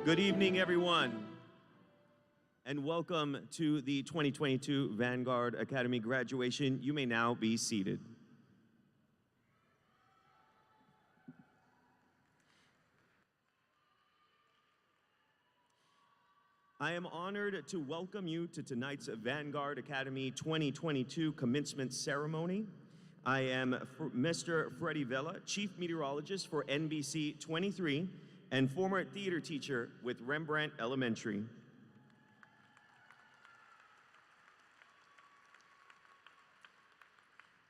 Good evening, everyone, and welcome to the 2022 Vanguard Academy graduation. You may now be seated. I am honored to welcome you to tonight's Vanguard Academy 2022 commencement ceremony. I am Mr. Freddie Vela, Chief Meteorologist for NBC 23 and former theater teacher with Rembrandt Elementary.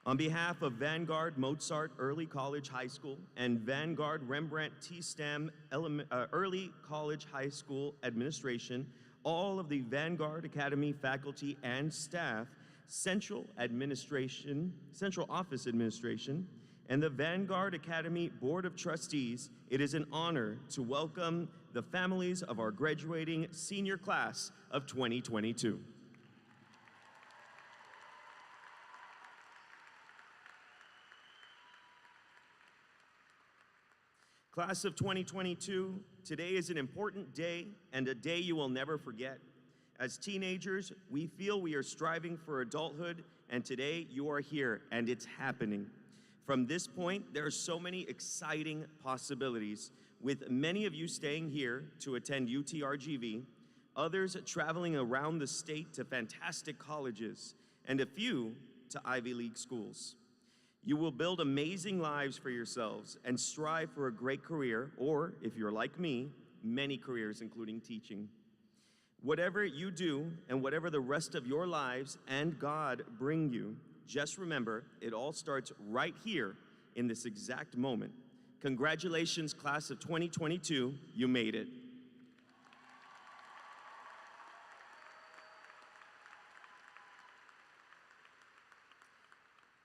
On behalf of Vanguard Mozart Early College High School and Vanguard Rembrandt T-STEM Early College High School Administration, all of the Vanguard Academy faculty and staff, Central Office Administration, and the Vanguard Academy Board of Trustees, it is an honor to welcome the families of our graduating senior class of 2022. Class of 2022, today is an important day and a day you will never forget. As teenagers, we feel we are striving for adulthood, and today you are here and it's happening. From this point, there are so many exciting possibilities, with many of you staying here to attend UTRGV, others traveling around the state to fantastic colleges, and a few to Ivy League schools. You will build amazing lives for yourselves and strive for a great career, or if you're like me, many careers, including teaching. Whatever you do and whatever the rest of your lives and God bring you, just remember, it all starts right here in this exact moment. Congratulations, class of 2022, you made it.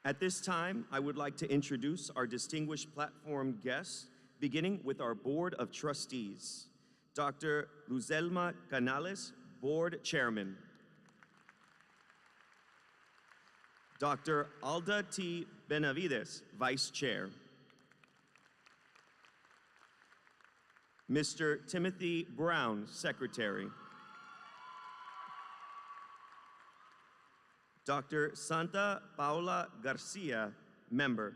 At this time, I would like to introduce our distinguished platform guests, beginning with our Board of Trustees. Dr. Luzelma Canales, Board Chairman. Dr. Alda T. Benavides, Vice Chair. Mr. Timothy Brown, Secretary. Dr. Santa Paula Garcia, Member.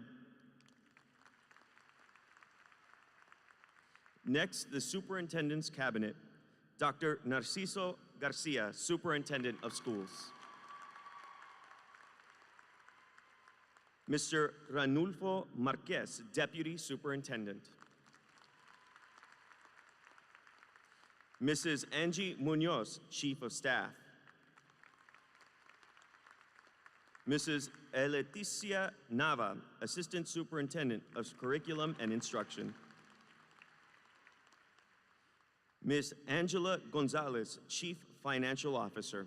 Next, the Superintendent's Cabinet. Dr. Narciso Garcia, Superintendent of Schools. Mr. Ranulfo Marquez, Deputy Superintendent. Mrs. Angie Munoz, Chief of Staff. Mrs. Eleticia Nava, Assistant Superintendent of Curriculum and Instruction. Ms. Angela Gonzalez, Chief Financial Officer.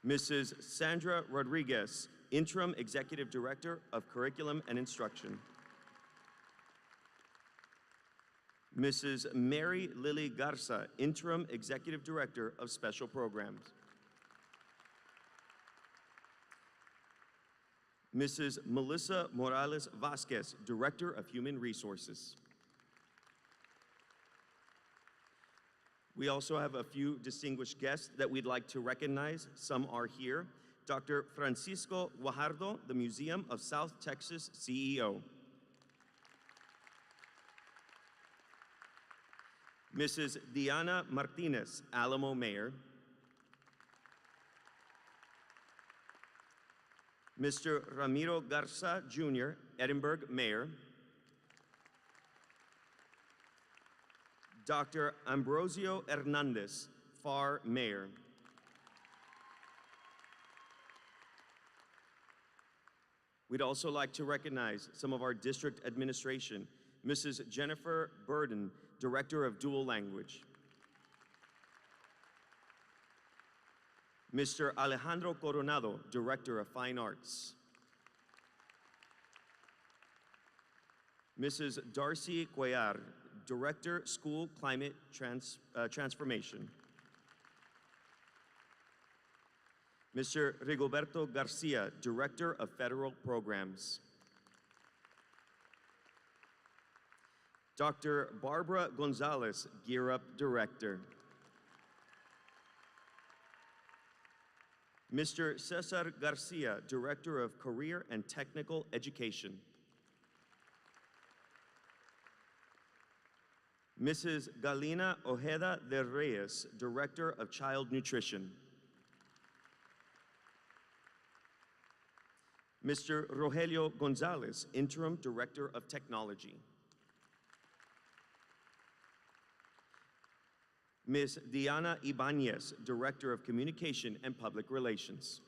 Mrs. Sandra Rodriguez, Interim Executive Director of Curriculum and Instruction. Mrs. Mary Lily Garza, Interim Executive Director of Special Programs. Mrs. Melissa Morales Vasquez, Director of Human Resources. We also have a few distinguished guests that we'd like to recognize. Some are here. Dr. Francisco Guajardo, the Museum of South Texas CEO. Mrs. Diana Martinez, Alamo Mayor. Mr. Ramiro Garza, Jr., Edinburgh Mayor. Dr. Ambrosio Hernandez, FAR Mayor. We'd also like to recognize some of our district administration. Mrs. Jennifer Burden, Director of Dual Language. Mr. Alejandro Coronado, Director of Fine Arts. Mrs. Darcy Cuellar, Director, School Climate Transformation. Mr. Rigoberto Garcia, Director of Federal Programs. Dr. Barbara Gonzalez, Gear Up Director. Mr. Cesar Garcia, Director of Career and Technical Education. Mrs. Galina Ojeda de Reyes, Director of Child Nutrition. Mr. Rogelio Gonzalez, Interim Director of Technology. Ms. Diana Ibanez, Director of Communication and Public Relations.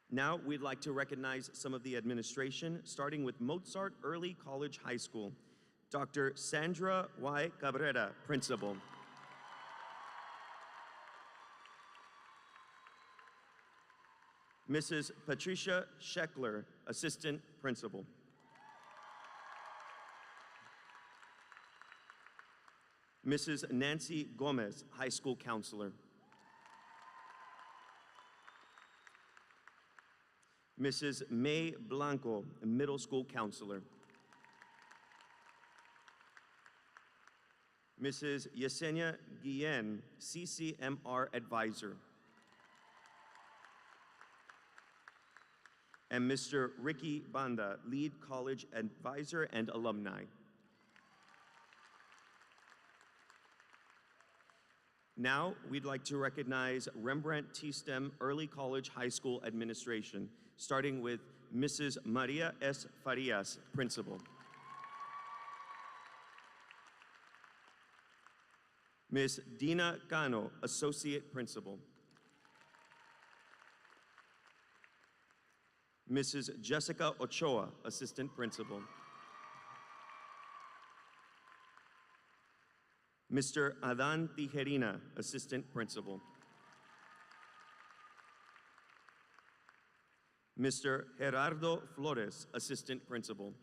Now we'd like to recognize some of the administration, starting with Mozart Early College High School. Dr. Sandra Y. Cabrera, Principal. Mrs. Patricia Scheckler, Assistant Principal. Mrs. Nancy Gomez, High School Counselor. Mrs. May Blanco, Middle School Counselor. Mrs. Yesenia Guillen, CCMR Advisor. And Mr. Ricky Banda, Lead College Advisor and Alumni. Now, we'd like to recognize Rembrandt T-STEM Early College High School Administration, starting with Mrs. Maria S. Farias, Principal. Ms. Dina Cano, Associate Principal. Mrs. Jessica Ochoa, Assistant Principal. Mr. Adan Tijerina, Assistant Principal. Mr. Gerardo Flores, Assistant Principal.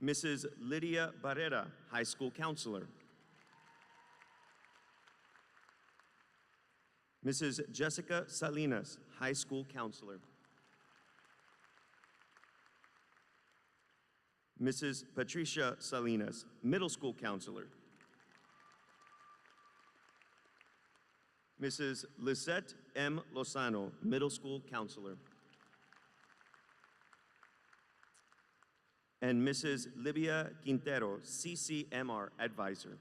Mrs. Lydia Barrera, High School Counselor. Mrs. Jessica Salinas, High School Counselor. Mrs. Patricia Salinas, Middle School Counselor. Mrs. Lisette M. Lozano, Middle School Counselor. And Mrs. Livia Quintero, CCMR Advisor.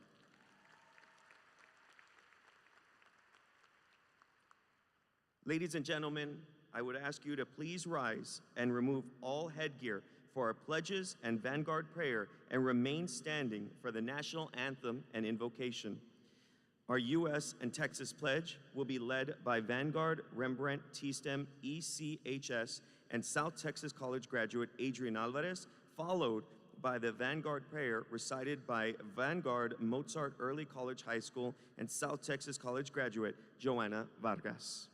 Ladies and gentlemen, I would ask you to please rise and remove all headgear for our pledges and Vanguard prayer and remain standing for the national anthem and invocation. Our U.S. and Texas pledge will be led by Vanguard, Rembrandt, T-STEM, ECHS, and South Texas College graduate Adrian Alvarez, followed by the Vanguard prayer recited by Vanguard Mozart Early College High School and South Texas College graduate Joanna Vargas.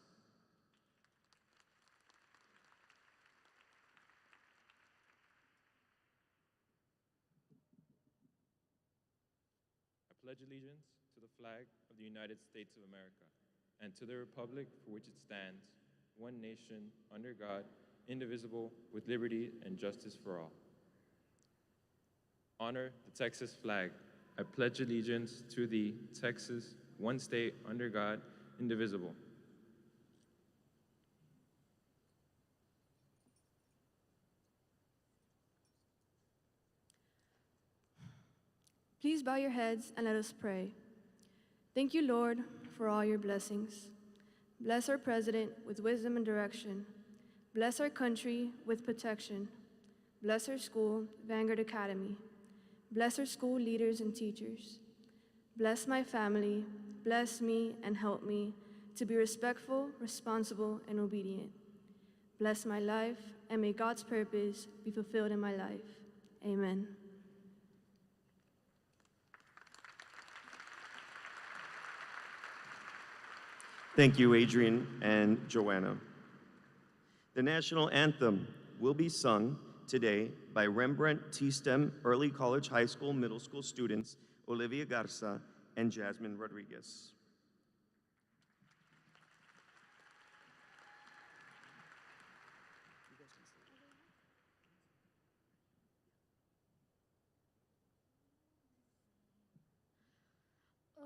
I pledge allegiance to the flag of the United States of America and to the republic for which it stands, one nation, under God, indivisible, with liberty and justice for all. Honor the Texas flag. I pledge allegiance to the Texas, one state, under God, indivisible. Please bow your heads and let us pray. Thank you, Lord, for all your blessings. Bless our president with wisdom and direction. Bless our country with protection. Bless our school, Vanguard Academy. Bless our school leaders and teachers. Bless my family. Bless me and help me to be respectful, responsible, and obedient. Bless my life, and may God's purpose be fulfilled in my life. Amen. Thank you, Adrian and Joanna. The national anthem will be sung today by Rembrandt T-STEM Early College High School Middle School students Olivia Garza and Jasmine Rodriguez.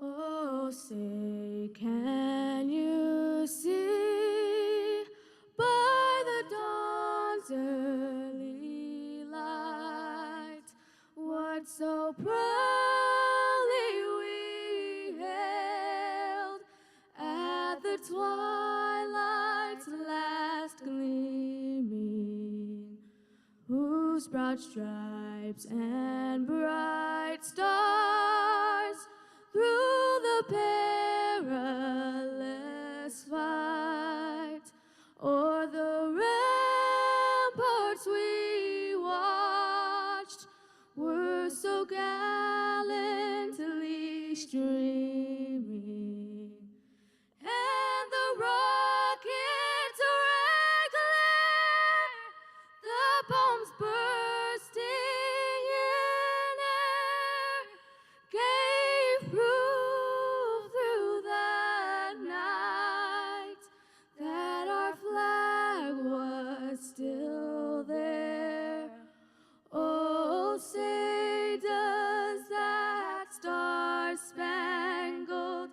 Oh, say, can you see by the dawn's early light what so proudly we hailed at the twilight's last gleaming, whose broad stripes and bright stars through the perilous fight o'er the ramparts we watched were so gallantly streaming, and the rockets regular, the bombs bursting in air, gave proof through the night that our flag was still there. Oh, say does that star-spangled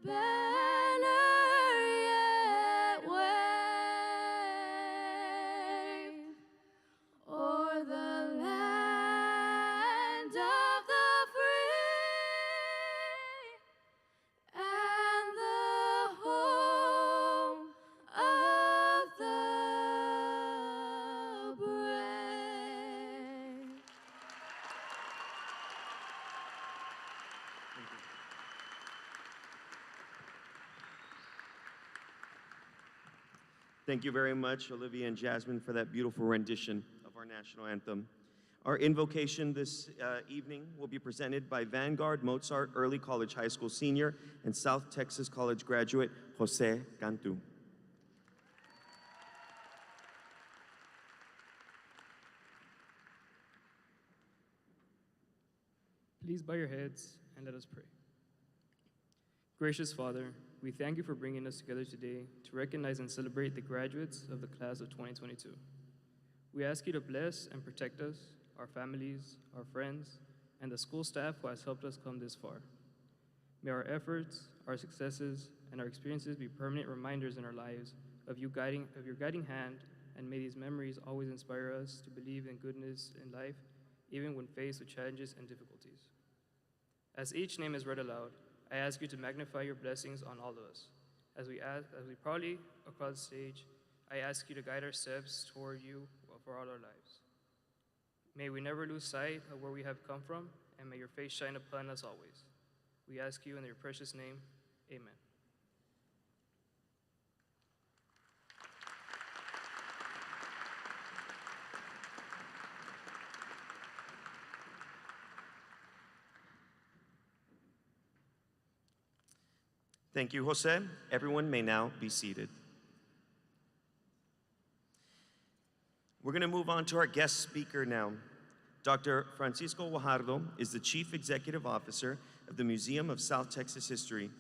banner yet wave o'er the land of the free and the home of the brave? Thank you very much, Olivia and Jasmine, for that beautiful rendition of our national anthem. Our invocation this evening will be presented by Vanguard Mozart Early College High School senior and South Texas College graduate, Jose Cantu. Please bow your heads and let us pray. Gracious Father, we thank you for bringing us together today to recognize and celebrate the graduates of the class of 2022. We ask you to bless and protect us, our families, our friends, and the school staff who has helped us come this far. May our efforts, our successes, and our experiences be permanent reminders in our lives of your guiding hand, and may these memories always inspire us to believe in goodness in life, even when faced with challenges and difficulties. As each name is read aloud, I ask you to magnify your blessings on all of us. As we proudly across the stage, I ask you to guide our steps toward you for all our lives. May we never lose sight of where we have come from, and may your face shine upon us always. We ask you in your precious name, amen. Thank you, Jose. Everyone may now be seated. We're going to move on to our guest speaker now. Dr. Francisco Guajardo is the Chief Executive Officer of the Museum of South Texas History.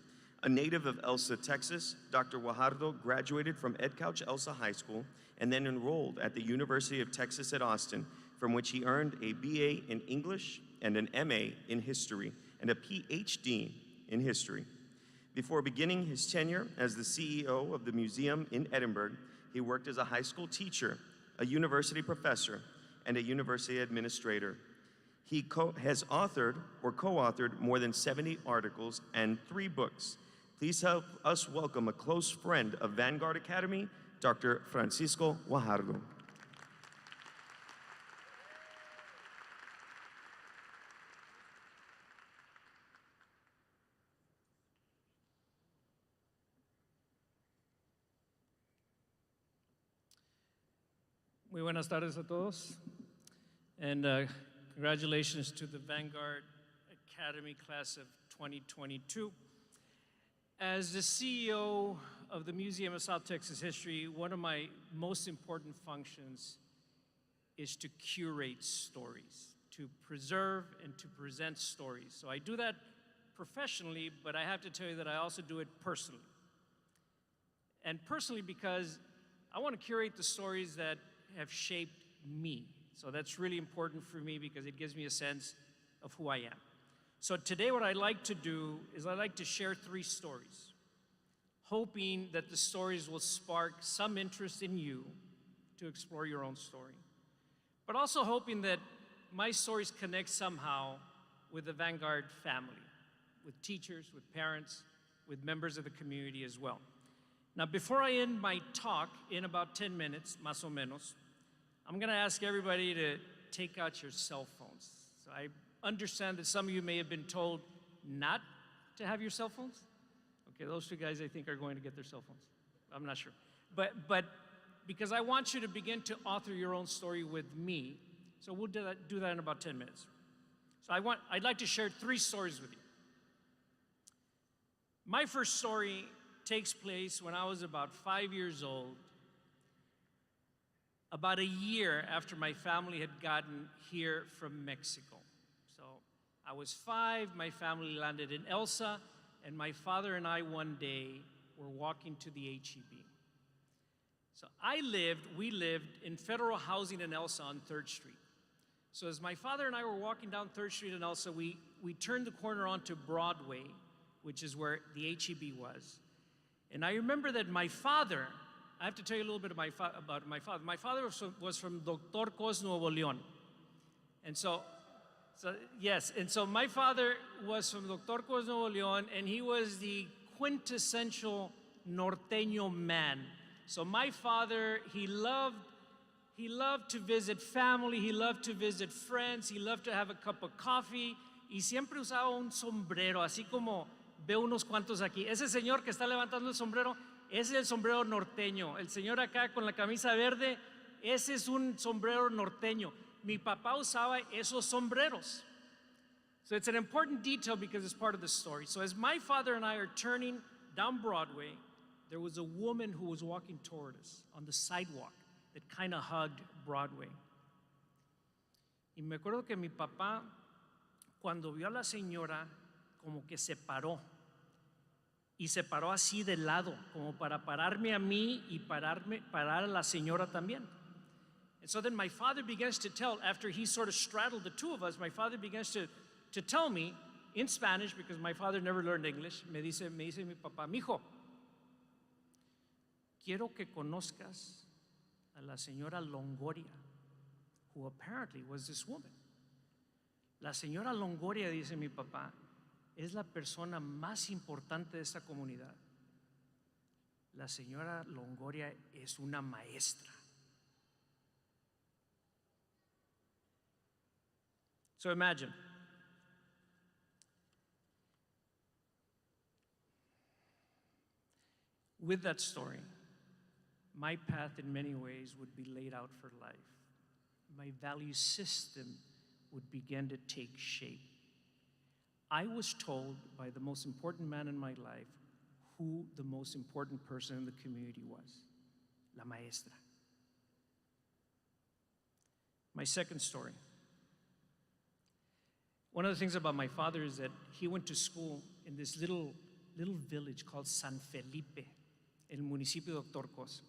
A native of Elsa, Texas, Dr. Guajardo graduated from Ed Couch Elsa High School and then enrolled at the University of Texas at Austin, from which he earned a BA in English and an MA in History and a PhD in History. Before beginning his tenure as the CEO of the museum in Edinburgh, he worked as a high school teacher, a university professor, and a university administrator. He has authored or co-authored more than 70 articles and 3 books. Please help us welcome a close friend of Vanguard Academy, Dr. Francisco Guajardo. Muy buenas tardes a todos, and congratulations to the Vanguard Academy class of 2022. As the CEO of the Museum of South Texas History, one of my most important functions is to curate stories, to preserve and to present stories. So I do that professionally, but I have to tell you that I also do it personally. And personally because I want to curate the stories that have shaped me. So that's really important for me because it gives me a sense of who I am. So today what I'd like to do is I'd like to share 3 stories, hoping that the stories will spark some interest in you to explore your own story, but also hoping that my stories connect somehow with the Vanguard family, with teachers, with parents, with members of the community as well. Now, before I end my talk in about 10 minutes, más o menos, I'm gonna ask everybody to take out your cell phones. So I understand that some of you may have been told not to have your cell phones. Okay, those 2 guys I think are going to get their cell phones. I'm not sure. But because I want you to begin to author your own story with me, so we'll do that in about 10 minutes. So I'd like to share 3 stories with you. My first story takes place when I was about 5 years old, about a year after my family had gotten here from Mexico. So I was 5, my family landed in Elsa, and my father and I one day were walking to the HEB. So we lived in federal housing in Elsa on 3rd Street. So as my father and I were walking down 3rd Street in Elsa, we turned the corner onto Broadway, which is where the HEB was. And I remember that my father, I have to tell you a little bit about my father. My father was from Doctor Cos, Nuevo León. And so my father was from Doctor Cos, Nuevo León, and he was the quintessential norteño man. So my father, he loved to visit family, he loved to visit friends, he loved to have a cup of coffee, y siempre usaba un sombrero, así como veo unos cuantos aquí. Ese señor que está levantando el sombrero, ese es el sombrero norteño. El señor acá con la camisa verde, ese es un sombrero norteño. Mi papá usaba esos sombreros. So it's an important detail because it's part of the story. So as my father and I are turning down Broadway, there was a woman who was walking toward us on the sidewalk that kind of hugged Broadway. Y me acuerdo que mi papá, cuando vio a la señora, como que se paró. Y se paró así de lado, como para pararme a mí y parar a la señora también. And so then my father begins to tell, after he sort of straddled the 2 of us, my father begins to tell me in Spanish, because my father never learned English, me dice mi papá, mijo, quiero que conozcas a la señora Longoria, who apparently was this woman. La señora Longoria, dice mi papá, es la persona más importante de esta comunidad. La señora Longoria es una maestra. So imagine, with that story, my path in many ways would be laid out for life. My value system would begin to take shape. I was told by the most important man in my life who the most important person in the community was, la maestra. My second story. One of the things about my father is that he went to school in this little village called San Felipe, el municipio de Doctor Cos.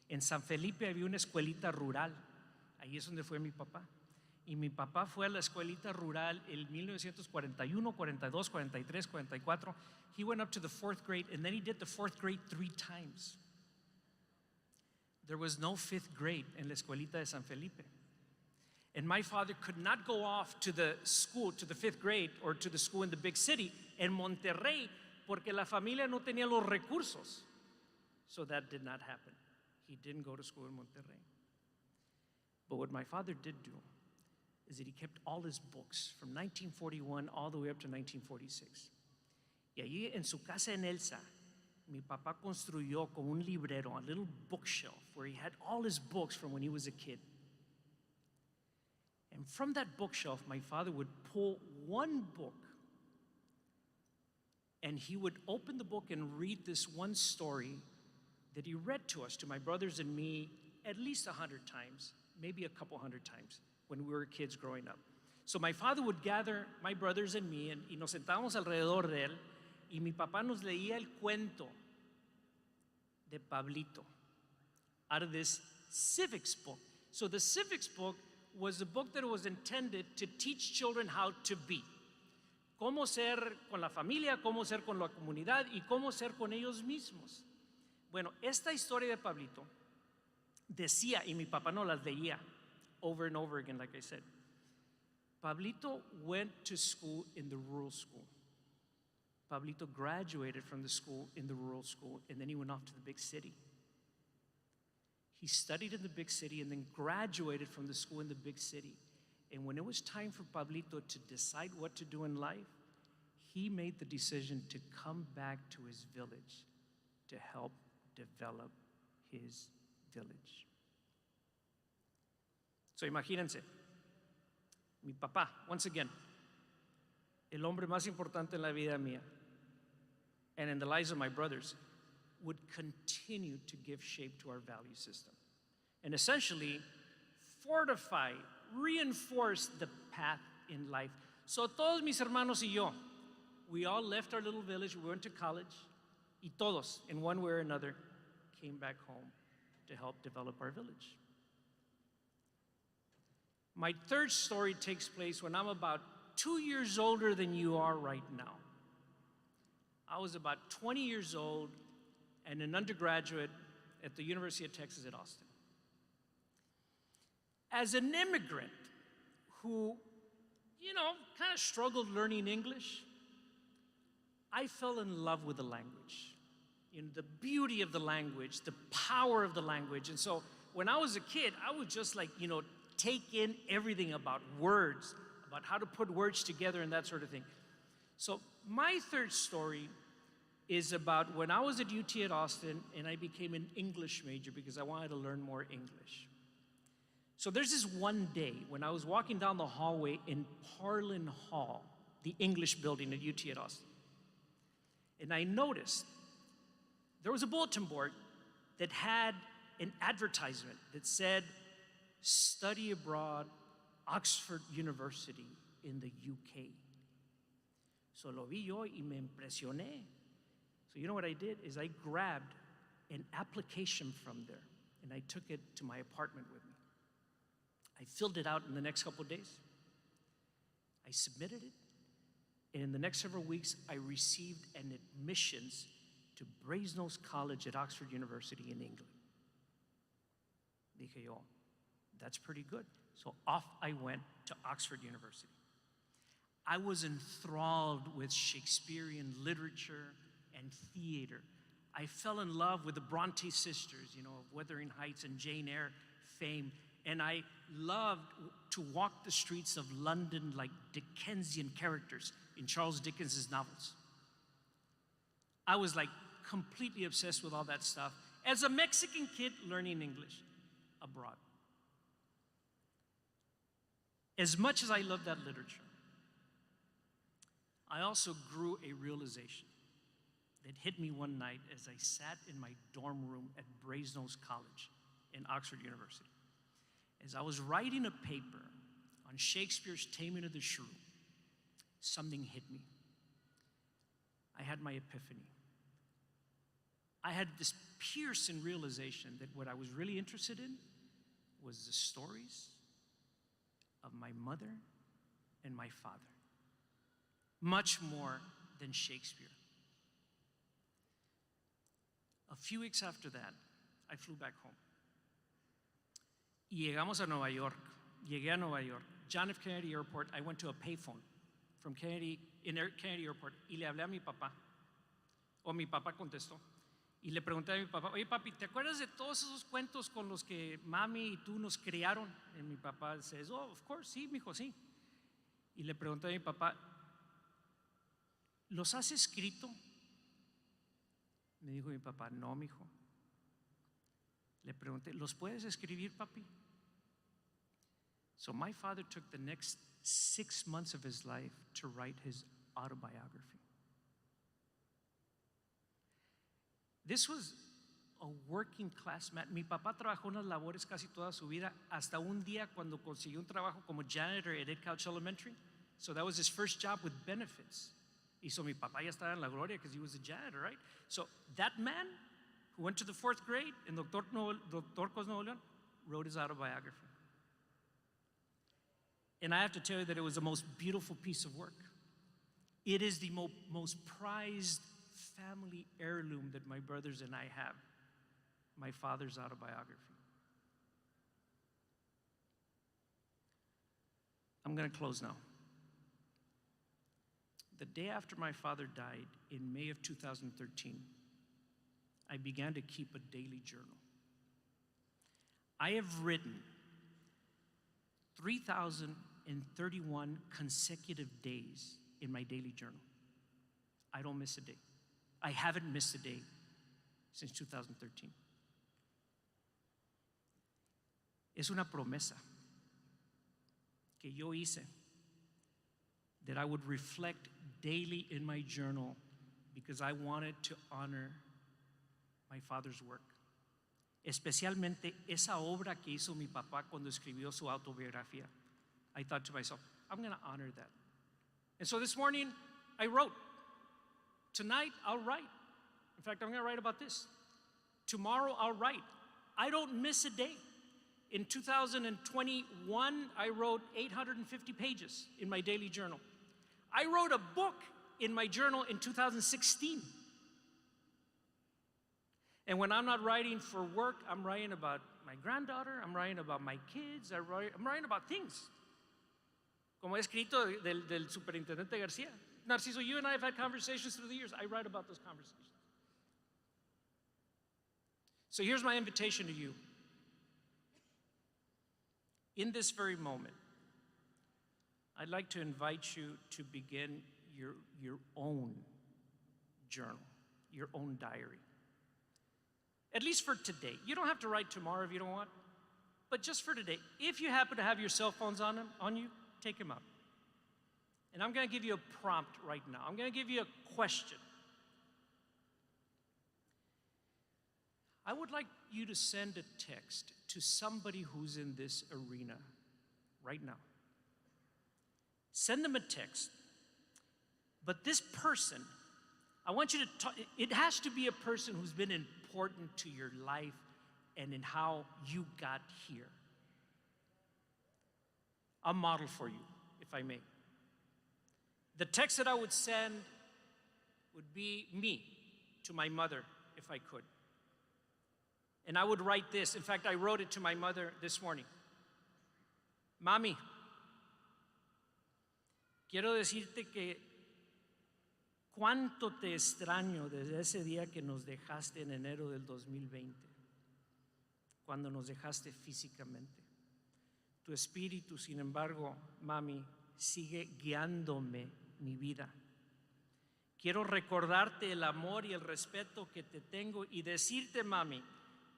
En San Felipe había una escuelita rural. Ahí es donde fue mi papá. Y mi papá fue a la escuelita rural en 1941, 42, 43, 44. He went up to the 4th grade, and then he did the 4th grade 3 times. There was no 5th grade en la escuelita de San Felipe. And my father could not go off to the school, to the 5th grade, or to the school in the big city, en Monterrey, porque la familia no tenía los recursos. So that did not happen. He didn't go to school in Monterrey. But what my father did do is that he kept all his books from 1941 all the way up to 1946. Y allí en su casa en Elsa, mi papá construyó como un librero, a little bookshelf where he had all his books from when he was a kid. And from that bookshelf, my father would pull one book, and he would open the book and read this one story that he read to us, to my brothers and me, at least 100 times, maybe a couple 100 times when we were kids growing up. So my father would gather my brothers and me, y nos sentábamos alrededor de él, y mi papá nos leía el cuento de Pablito out of this civics book. So the civics book was a book that was intended to teach children how to be. cómo ser con la familia, cómo ser con la comunidad y cómo ser con ellos mismos. Bueno, esta historia de Pablito decía, y mi papá no las leía over and over again, like I said, Pablito went to school in the rural school. Pablito graduated from the school in the rural school, and then he went off to the big city. He studied in the big city and then graduated from the school in the big city. And when it was time for Pablito to decide what to do in life, he made the decision to come back to his village to help develop his village. So imagínense, mi papá, once again, el hombre más importante en la vida mía, and in the lives of my brothers, would continue to give shape to our value system and essentially fortify, reinforce the path in life. So todos mis hermanos y yo, we all left our little village, we went to college, y todos, in one way or another, came back home to help develop our village. My third story takes place when I'm about 2 years older than you are right now. I was about 20 years old and an undergraduate at the University of Texas at Austin. As an immigrant who, kind of struggled learning English, I fell in love with the language. The beauty of the language, the power of the language. And so when I was a kid, I would just take in everything about words, about how to put words together and that sort of thing. So my third story is about when I was at UT at Austin and I became an English major because I wanted to learn more English. So there's this one day when I was walking down the hallway in Parlin Hall, the English building at UT at Austin, and I noticed there was a bulletin board that had an advertisement that said, "Study abroad, Oxford University in the UK." So lo vi yo y me impresioné. So you know what I did is I grabbed an application from there and I took it to my apartment with me. I filled it out in the next couple of days. I submitted it, and in the next several weeks, I received an admissions to Brasenose College at Oxford University in England. Dije yo, that's pretty good. So off I went to Oxford University. I was enthralled with Shakespearean literature and theater. I fell in love with the Bronte sisters, of Wuthering Heights and Jane Eyre fame. And I loved to walk the streets of London like Dickensian characters in Charles Dickens' novels. I was completely obsessed with all that stuff as a Mexican kid learning English abroad. As much as I loved that literature, I also grew a realization that hit me one night as I sat in my dorm room at Brasenose College in Oxford University. As I was writing a paper on Shakespeare's Taming of the Shrew, something hit me. I had my epiphany. I had this piercing realization that what I was really interested in was the stories of my mother and my father, much more than Shakespeare. A few weeks after that, I flew back home. Y llegamos a Nueva York. Llegué a Nueva York. John F. Kennedy Airport, I went to a payphone from Kennedy Airport y le hablé a mi papá. O mi papá contestó. Y le pregunté a mi papá, oye papi, ¿te acuerdas de todos esos cuentos con los que mami y tú nos criaron? Y mi papá says, oh, of course, sí, mijo, sí. Y le pregunté a mi papá, ¿los has escrito? Me dijo mi papá, no, mijo. Le pregunté, ¿los puedes escribir, papi? So my father took the next 6 months of his life to write his autobiography. This was a working class man. Mi papá trabajó unas labores casi toda su vida, hasta un día cuando consiguió un trabajo como janitor at Ed Couch Elementary. So that was his first job with benefits. Y so mi papá ya estaba en la gloria because he was a janitor, right? So that man who went to the 4th grade in Doctor Cos Nuevo León wrote his autobiography. And I have to tell you that it was the most beautiful piece of work. It is the most prized family heirloom that my brothers and I have, my father's autobiography. I'm going to close now. The day after my father died, in May of 2013, I began to keep a daily journal. I have written 3,031 consecutive days in my daily journal. I don't miss a day. I haven't missed a day since 2013. Es una promesa que yo hice that I would reflect daily in my journal because I wanted to honor my father's work. Especialmente esa obra que hizo mi papá cuando escribió su autobiografía. I thought to myself, I'm going to honor that. And so this morning, I wrote. Tonight, I'll write. In fact, I'm going to write about this. Tomorrow, I'll write. I don't miss a day. In 2021, I wrote 850 pages in my daily journal. I wrote a book in my journal in 2016. And when I'm not writing for work, I'm writing about my granddaughter, I'm writing about my kids, I'm writing about things. Como he escrito del superintendente Garcia. Narciso, you and I have had conversations through the years. I write about those conversations. So here's my invitation to you. In this very moment, I'd like to invite you to begin your own journal, your own diary. At least for today. You don't have to write tomorrow if you don't want, but just for today. If you happen to have your cell phones on you, take them out. And I'm going to give you a prompt right now. I'm going to give you a question. I would like you to send a text to somebody who's in this arena right now. Send them a text. But this person, I want you to talk, it has to be a person who's been important to your life and in how you got here. A model for you, if I may. The text that I would send would be me to my mother, if I could. And I would write this. In fact, I wrote it to my mother this morning. Mami, quiero decirte que cuánto te extraño desde ese día que nos dejaste en enero del 2020, cuando nos dejaste físicamente. Tu espíritu, sin embargo, mami, sigue guiándome mi vida. Quiero recordarte el amor y el respeto que te tengo y decirte, mami,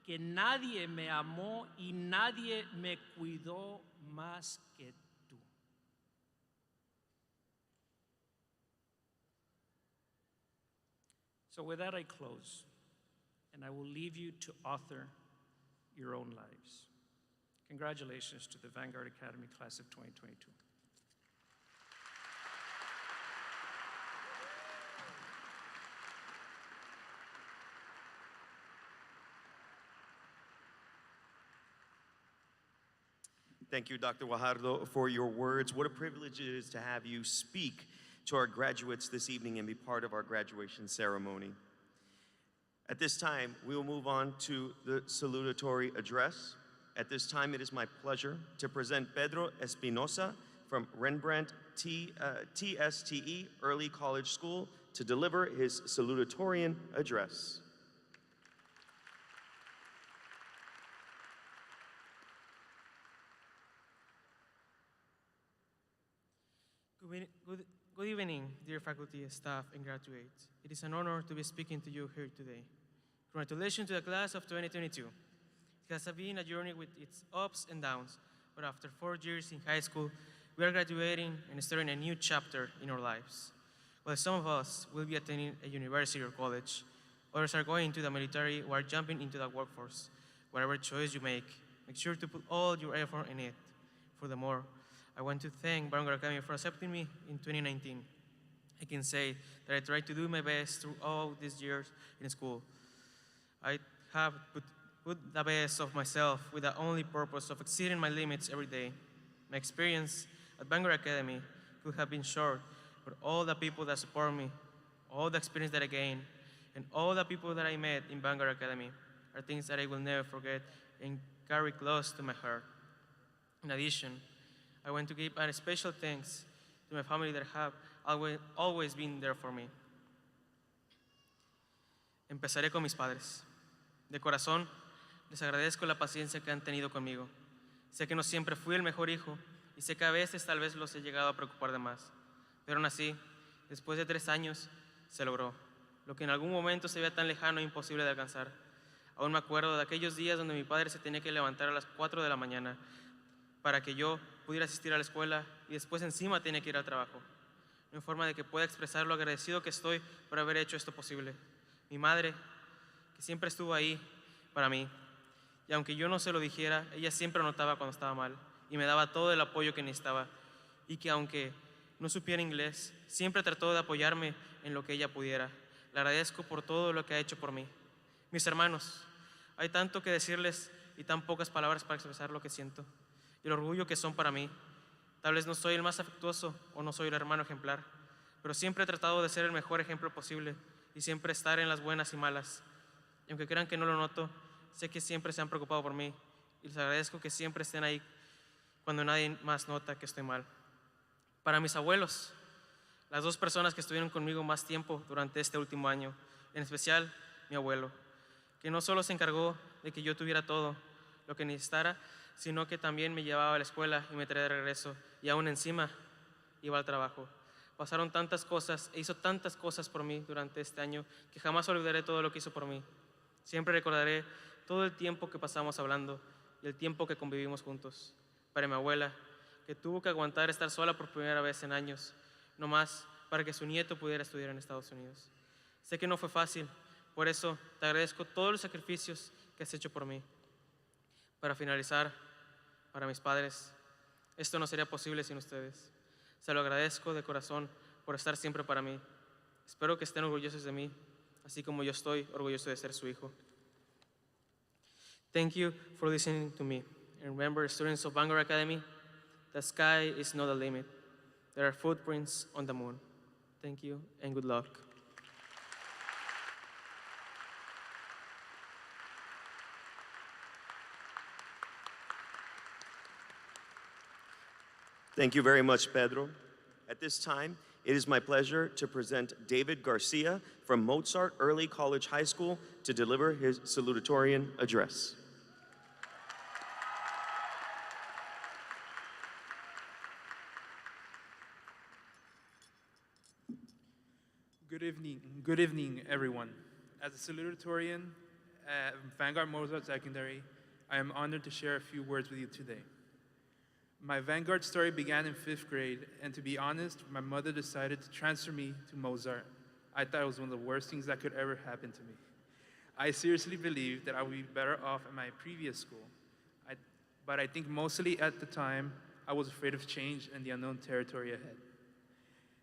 que nadie me amó y nadie me cuidó más que tú. So with that, I close, and I will leave you to author your own lives. Congratulations to the Vanguard Academy class of 2022. Thank you, Dr. Guajardo, for your words. What a privilege it is to have you speak to our graduates this evening and be part of our graduation ceremony. At this time, we will move on to the salutatory address. At this time, it is my pleasure to present Pedro Espinosa from Rembrandt TSTE Early College School to deliver his salutatorian address. Good evening, dear faculty, staff, and graduates. It is an honor to be speaking to you here today. Congratulations to the class of 2022. It has been a journey with its ups and downs, but after 4 years in high school, we are graduating and starting a new chapter in our lives. While some of us will be attending a university or college, others are going to the military or are jumping into the workforce. Whatever choice you make sure to put all your effort in it. Furthermore, I want to thank Vanguard Academy for accepting me in 2019. I can say that I tried to do my best through all these years in school. I have put the best of myself with the only purpose of exceeding my limits every day. My experience at Vanguard Academy could have been short, but for all the people that support me, all the experience that I gained, and all the people that I met in Vanguard Academy are things that I will never forget and carry close to my heart. In addition, I want to give a special thanks to my family that have always been there for me. Empezaré con mis padres. De corazón, les agradezco la paciencia que han tenido conmigo. Sé que no siempre fui el mejor hijo y sé que a veces tal vez los he llegado a preocupar de más. Pero aún así, después de 3 años, se logró. Lo que en algún momento se veía tan lejano e imposible de alcanzar. Aún me acuerdo de aquellos días donde mi padre se tenía que levantar a las 4 de la mañana para que yo pudiera asistir a la escuela y después encima tenía que ir al trabajo. No hay forma de que pueda expresar lo agradecido que estoy por haber hecho esto posible. Mi madre, que siempre estuvo ahí para mí, y aunque yo no se lo dijera, ella siempre notaba cuando estaba mal y me daba todo el apoyo que necesitaba, y que aunque no supiera inglés, siempre trató de apoyarme en lo que ella pudiera. Le agradezco por todo lo que ha hecho por mí. Mis hermanos, hay tanto que decirles y tan pocas palabras para expresar lo que siento y el orgullo que son para mí. Tal vez no soy el más afectuoso o no soy el hermano ejemplar, pero siempre he tratado de ser el mejor ejemplo posible y siempre estar en las buenas y malas. Y aunque crean que no lo noto, sé que siempre se han preocupado por mí y les agradezco que siempre estén ahí cuando nadie más nota que estoy mal. Para mis abuelos, las 2 personas que estuvieron conmigo más tiempo durante este último año, en especial mi abuelo, que no solo se encargó de que yo tuviera todo lo que necesitara, sino que también me llevaba a la escuela y me traía de regreso, y aún encima iba al trabajo. Pasaron tantas cosas e hizo tantas cosas por mí durante este año que jamás olvidaré todo lo que hizo por mí. Siempre recordaré todo el tiempo que pasamos hablando y el tiempo que convivimos juntos. Para mi abuela, que tuvo que aguantar estar sola por primera vez en años, no más para que su nieto pudiera estudiar en Estados Unidos. Sé que no fue fácil, por eso te agradezco todos los sacrificios que has hecho por mí. Para finalizar, para mis padres, esto no sería posible sin ustedes. Se lo agradezco de corazón por estar siempre para mí. Espero que estén orgullosos de mí, así como yo estoy orgulloso de ser su hijo. Thank you for listening to me. And remember, students of Vanguard Academy, the sky is not the limit. There are footprints on the moon. Thank you and good luck. Thank you very much, Pedro. At this time, it is my pleasure to present David Garcia from Mozart Early College High School to deliver his salutatorian address. Good evening, everyone. As a salutatorian at Vanguard Mozart Secondary, I am honored to share a few words with you today. My Vanguard story began in 5th grade, and to be honest, my mother decided to transfer me to Mozart. I thought it was one of the worst things that could ever happen to me. I seriously believed that I would be better off at my previous school. But I think mostly at the time, I was afraid of change and the unknown territory ahead.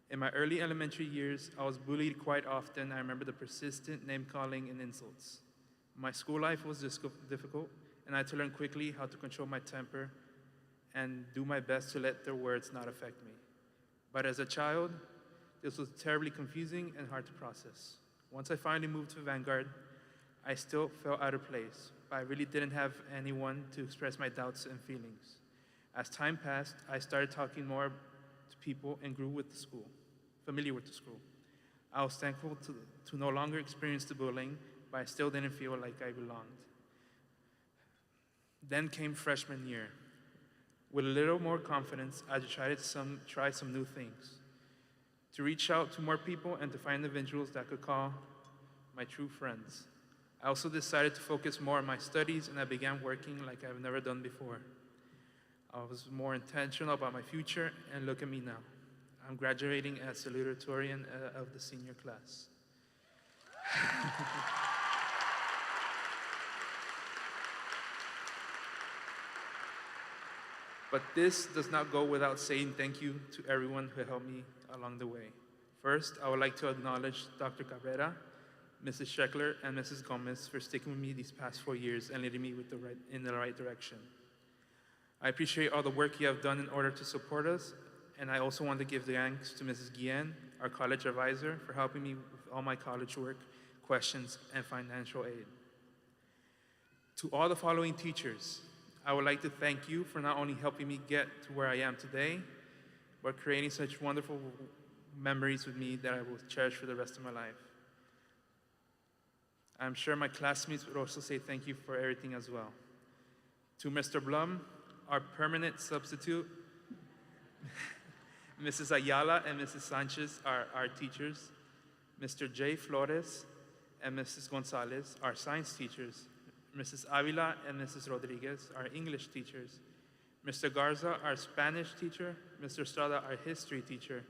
In my early elementary years, I was bullied quite often. I remember the persistent name-calling and insults. My school life was difficult, and I had to learn quickly how to control my temper and do my best to let their words not affect me. But as a child, this was terribly confusing and hard to process. Once I finally moved to Vanguard, I still felt out of place, but I really didn't have anyone to express my doubts and feelings. As time passed, I started talking more to people and grew with the school, familiar with the school. I was thankful to no longer experience the bullying, but I still didn't feel like I belonged. Then came freshman year. With a little more confidence, I tried some new things, to reach out to more people and to find individuals that I could call my true friends. I also decided to focus more on my studies, and I began working like I've never done before. I was more intentional about my future, and look at me now. I'm graduating as salutatorian of the senior class. But this does not go without saying thank you to everyone who helped me along the way. First, I would like to acknowledge Dr. Cabrera, Mrs. Schreckler, and Mrs. Gomez for sticking with me these past 4 years and leading me in the right direction. I appreciate all the work you have done in order to support us And I also want to give thanks to Mrs. Guillen, our college advisor, for helping me with all my college work, questions, and financial aid. To all the following teachers, I would like to thank you for not only helping me get to where I am today, but creating such wonderful memories with me that I will cherish for the rest of my life. I'm sure my classmates would also say thank you for everything as well. To Mr. Blum, our permanent substitute, Mrs. Ayala and Mrs. Sanchez are our teachers, Mr. J. Flores and Mrs. Gonzalez, our science teachers, Mrs. Avila and Mrs. Rodriguez, our English teachers, Mr. Garza, our Spanish teacher, Mr. Estrada, our history teacher,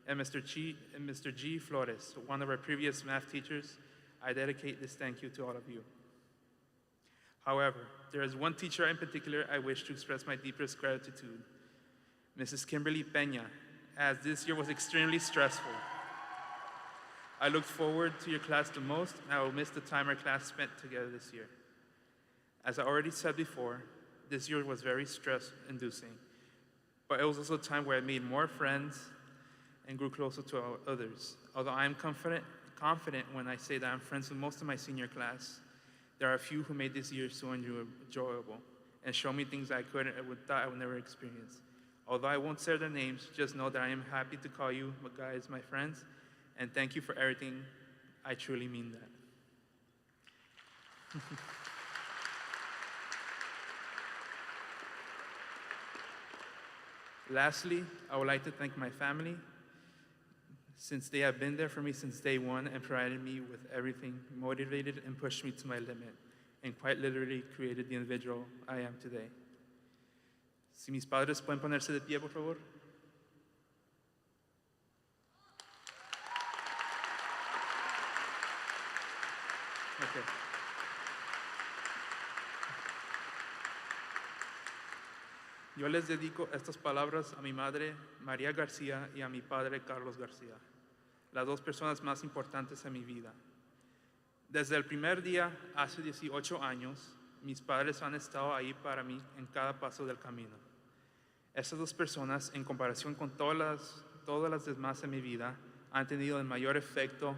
and Mr. G. Flores, one of our previous math teachers. I dedicate this thank you to all of you. However, there is one teacher in particular I wish to express my deepest gratitude, Mrs. Kimberly Peña, as this year was extremely stressful. I look forward to your class the most, and I will miss the time our class spent together this year. As I already said before, this year was very stress-inducing, but it was also a time where I made more friends and grew closer to others. Although I am confident when I say that I'm friends with most of my senior class, there are a few who made this year so enjoyable and showed me things I thought I would never experience. Although I won't say their names, just know that I am happy to call you guys my friends, and thank you for everything. I truly mean that. Lastly, I would like to thank my family, since they have been there for me since day one and provided me with everything, motivated and pushed me to my limit, and quite literally created the individual I am today. Si mis padres pueden ponerse de pie, por favor. Okay. Yo les dedico estas palabras a mi madre, María García, y a mi padre, Carlos García, las dos personas más importantes en mi vida. Desde el primer día, hace 18 años, mis padres han estado ahí para mí en cada paso del camino. Estas dos personas, en comparación con todas las demás en mi vida, han tenido el mayor efecto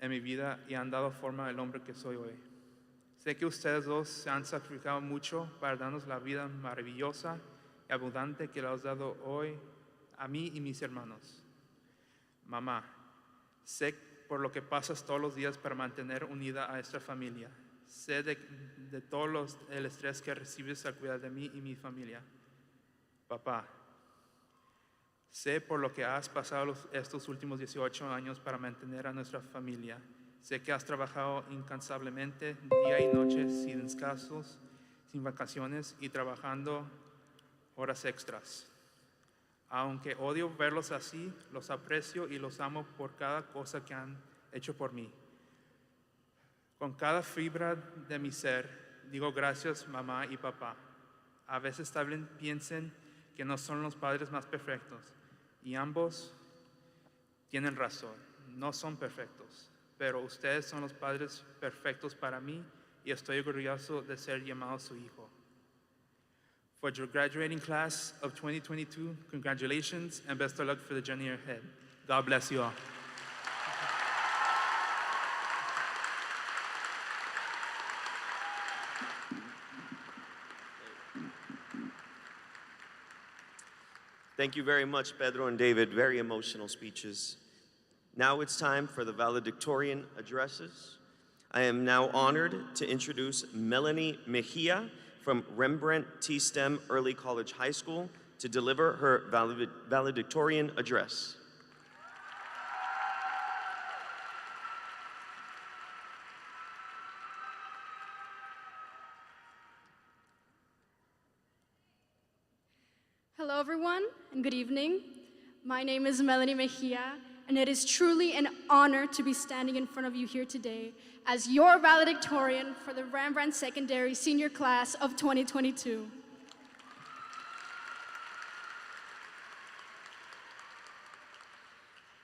en mi vida y han dado forma al hombre que soy hoy. Sé que ustedes dos se han sacrificado mucho para darnos la vida maravillosa y abundante que le has dado hoy a mí y mis hermanos. Mamá, sé por lo que pasas todos los días para mantener unida a esta familia. Sé de todo el estrés que recibes al cuidar de mí y mi familia. Papá, sé por lo que has pasado estos últimos 18 años para mantener a nuestra familia. Sé que has trabajado incansablemente día y noche, sin descansos, sin vacaciones y trabajando horas extras. Aunque odio verlos así, los aprecio y los amo por cada cosa que han hecho por mí. Con cada fibra de mi ser, digo gracias, mamá y papá. A veces también piensen que no son los padres más perfectos, y ambos tienen razón, no son perfectos, pero ustedes son los padres perfectos para mí y estoy orgulloso de ser llamado su hijo. For your graduating class of 2022, congratulations and best of luck for the journey ahead. God bless you all. Thank you very much, Pedro and David. Very emotional speeches. Now it's time for the valedictorian addresses. I am now honored to introduce Melanie Mejia from Rembrandt T-STEM Early College High School to deliver her valedictorian address. Hello, everyone, and good evening. My name is Melanie Mejia, and it is truly an honor to be standing in front of you here today as your valedictorian for the Rembrandt Secondary Senior Class of 2022.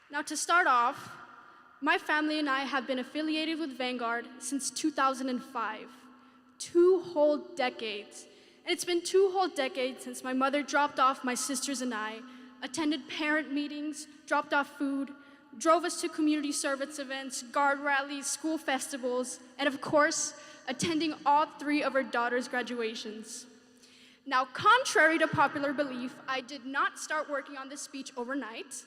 Now, to start off, my family and I have been affiliated with Vanguard since 2005, 2 whole decades. And it's been 2 whole decades since my mother dropped off my sisters and I attended parent meetings, dropped off food, drove us to community service events, guard rallies, school festivals, and of course, attending all 3 of her daughter's graduations. Now, contrary to popular belief, I did not start working on this speech overnight.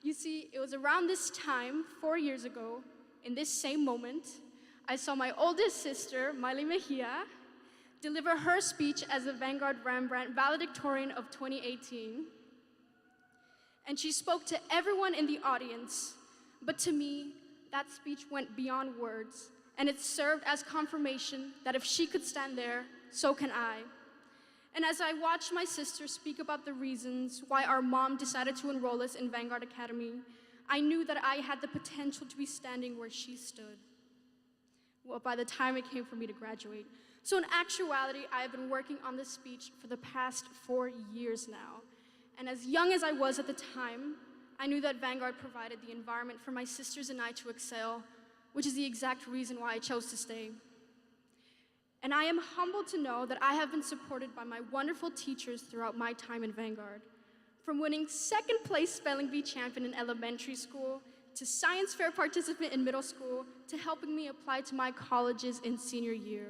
You see, it was around this time, 4 years ago, in this same moment, I saw my oldest sister, Miley Mejia, deliver her speech as the Vanguard Rembrandt valedictorian of 2018. And she spoke to everyone in the audience, but to me, that speech went beyond words, and it served as confirmation that if she could stand there, so can I. And as I watched my sister speak about the reasons why our mom decided to enroll us in Vanguard Academy, I knew that I had the potential to be standing where she stood. Well, by the time it came for me to graduate. So in actuality, I have been working on this speech for the past 4 years now. And as young as I was at the time, I knew that Vanguard provided the environment for my sisters and I to excel, which is the exact reason why I chose to stay. And I am humbled to know that I have been supported by my wonderful teachers throughout my time in Vanguard. From winning 2nd place spelling bee champion in elementary school, to science fair participant in middle school, to helping me apply to my colleges in senior year.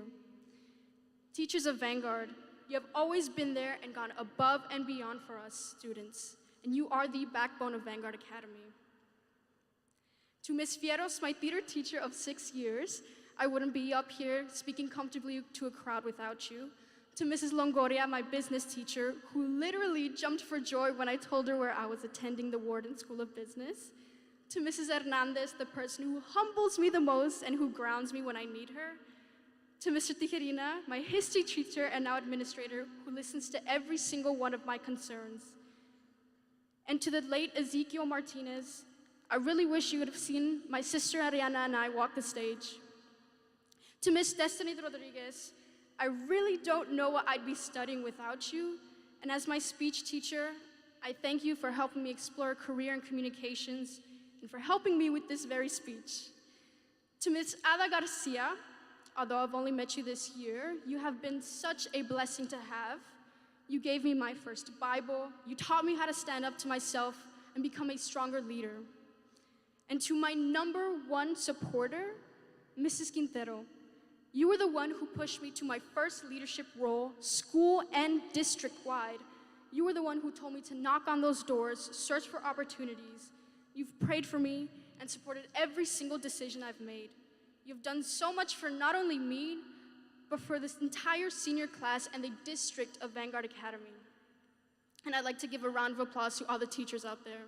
Teachers of Vanguard, you have always been there and gone above and beyond for us students, and you are the backbone of Vanguard Academy. To Ms. Fierros, my theater teacher of 6 years, I wouldn't be up here speaking comfortably to a crowd without you. To Mrs. Longoria, my business teacher, who literally jumped for joy when I told her where I was attending the Wharton School of Business. To Mrs. Hernandez, the person who humbles me the most and who grounds me when I need her. To Mr. Tijerina, my history teacher and now administrator, who listens to every single one of my concerns. And to the late Ezekiel Martinez, I really wish you would have seen my sister Ariana and I walk the stage. To Miss Destiny Rodriguez, I really don't know what I'd be studying without you, and as my speech teacher, I thank you for helping me explore a career in communications and for helping me with this very speech. To Miss Ada Garcia, although I've only met you this year, you have been such a blessing to have. You gave me my first Bible, you taught me how to stand up to myself and become a stronger leader. And to my #1 supporter, Mrs. Quintero, you were the one who pushed me to my first leadership role, school and district-wide. You were the one who told me to knock on those doors, search for opportunities. You've prayed for me and supported every single decision I've made. You've done so much for not only me, but for this entire senior class and the district of Vanguard Academy. And I'd like to give a round of applause to all the teachers out there.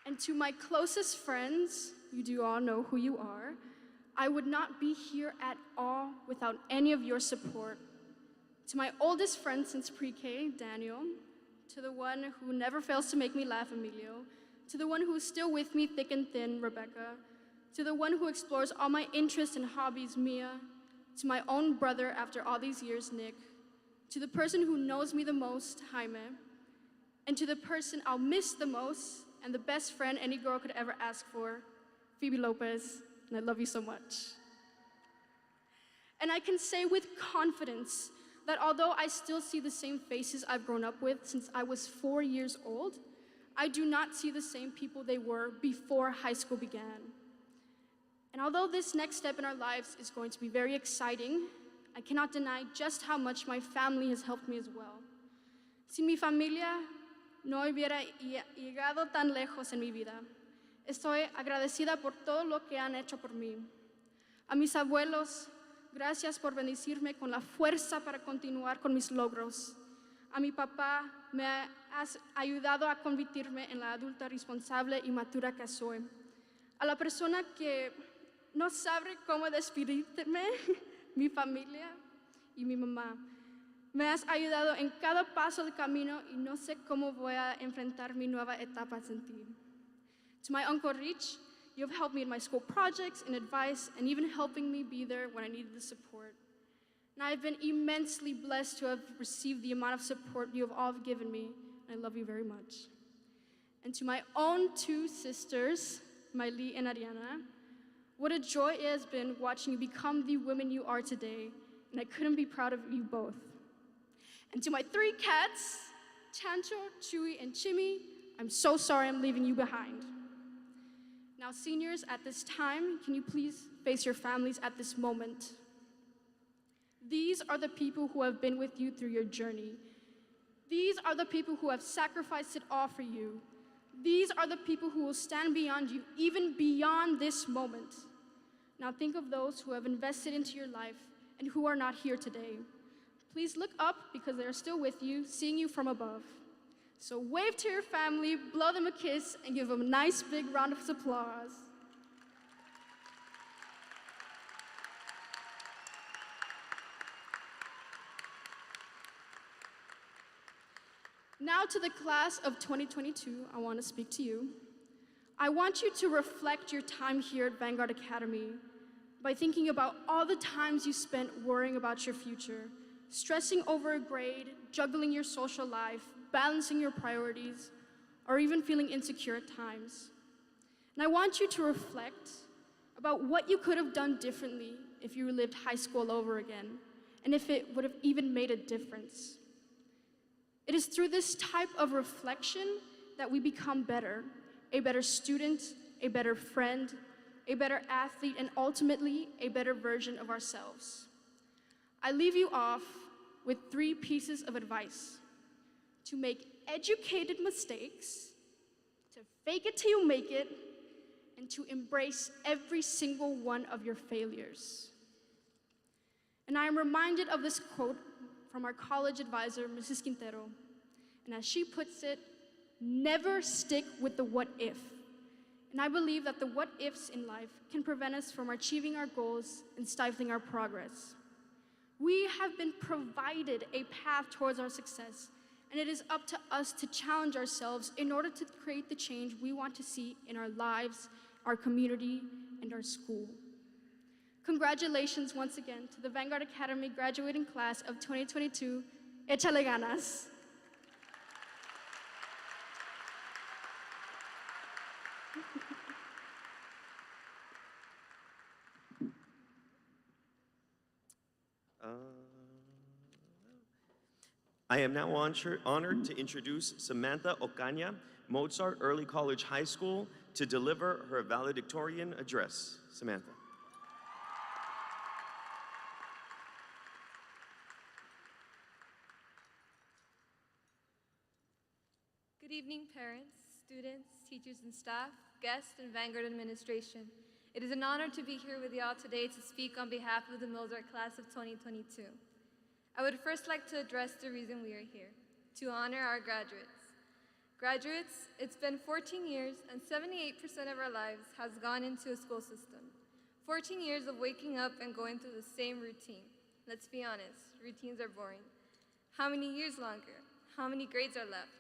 And to my closest friends, you do all know who you are, I would not be here at all without any of your support. To my oldest friend since pre-K, Daniel, to the one who never fails to make me laugh, Emilio, to the one who is still with me thick and thin, Rebecca, to the one who explores all my interests and hobbies, Mia, to my own brother after all these years, Nick, to the person who knows me the most, Jaime, and to the person I'll miss the most, and the best friend any girl could ever ask for, Phoebe Lopez, and I love you so much. And I can say with confidence that although I still see the same faces I've grown up with since I was 4 years old, I do not see the same people they were before high school began. And although this next step in our lives is going to be very exciting, I cannot deny just how much my family has helped me as well. Sin mi familia, no hubiera llegado tan lejos en mi vida. Estoy agradecida por todo lo que han hecho por mí. A mis abuelos, gracias por bendecirme con la fuerza para continuar con mis logros. A mi papá, me has ayudado a convertirme en la adulta responsable y madura que soy. A la persona que no sabe cómo despedirme, mi familia y mi mamá. Me has ayudado en cada paso del camino y no sé cómo voy a enfrentar mi nueva etapa sin ti. To my Uncle Rich, you have helped me in my school projects and advice and even helping me be there when I needed the support. And I've been immensely blessed to have received the amount of support you have all given me, and I love you very much. And to my own 2 sisters, Miley and Ariana, What a joy it has been watching you become the women you are today, and I couldn't be proud of you both. And to my 3 cats, Chancho, Chewy, and Chimmy, I'm so sorry I'm leaving you behind. Now, seniors, at this time, can you please face your families at this moment? These are the people who have been with you through your journey. These are the people who have sacrificed it all for you. These are the people who will stand beyond you, even beyond this moment. Now think of those who have invested into your life and who are not here today. Please look up because they are still with you, seeing you from above. So wave to your family, blow them a kiss, and give them a nice big round of applause. Now to the class of 2022, I want to speak to you. I want you to reflect your time here at Vanguard Academy by thinking about all the times you spent worrying about your future, stressing over a grade, juggling your social life, balancing your priorities, or even feeling insecure at times. And I want you to reflect about what you could have done differently if you relived high school over again, and if it would have even made a difference. It is through this type of reflection that we become better, a better student, a better friend, a better athlete, and ultimately a better version of ourselves. I leave you off with 3 pieces of advice: to make educated mistakes, to fake it till you make it, and to embrace every single one of your failures. And I am reminded of this quote from our college advisor, Mrs. Quintero. And as she puts it, never stick with the what if. And I believe that the what ifs in life can prevent us from achieving our goals and stifling our progress. We have been provided a path towards our success, and it is up to us to challenge ourselves in order to create the change we want to see in our lives, our community, and our school. Congratulations once again to the Vanguard Academy graduating class of 2022. Échale ganas. I am now honored to introduce Samantha Ocaña, Mozart Early College High School, to deliver her valedictorian address. Samantha. Good evening, parents, students, teachers and staff, guests, and Vanguard administration. It is an honor to be here with y'all today to speak on behalf of the Mozart class of 2022. I would first like to address the reason we are here, to honor our graduates. Graduates, it's been 14 years and 78% of our lives has gone into a school system. 14 years of waking up and going through the same routine. Let's be honest, routines are boring. How many years longer? How many grades are left?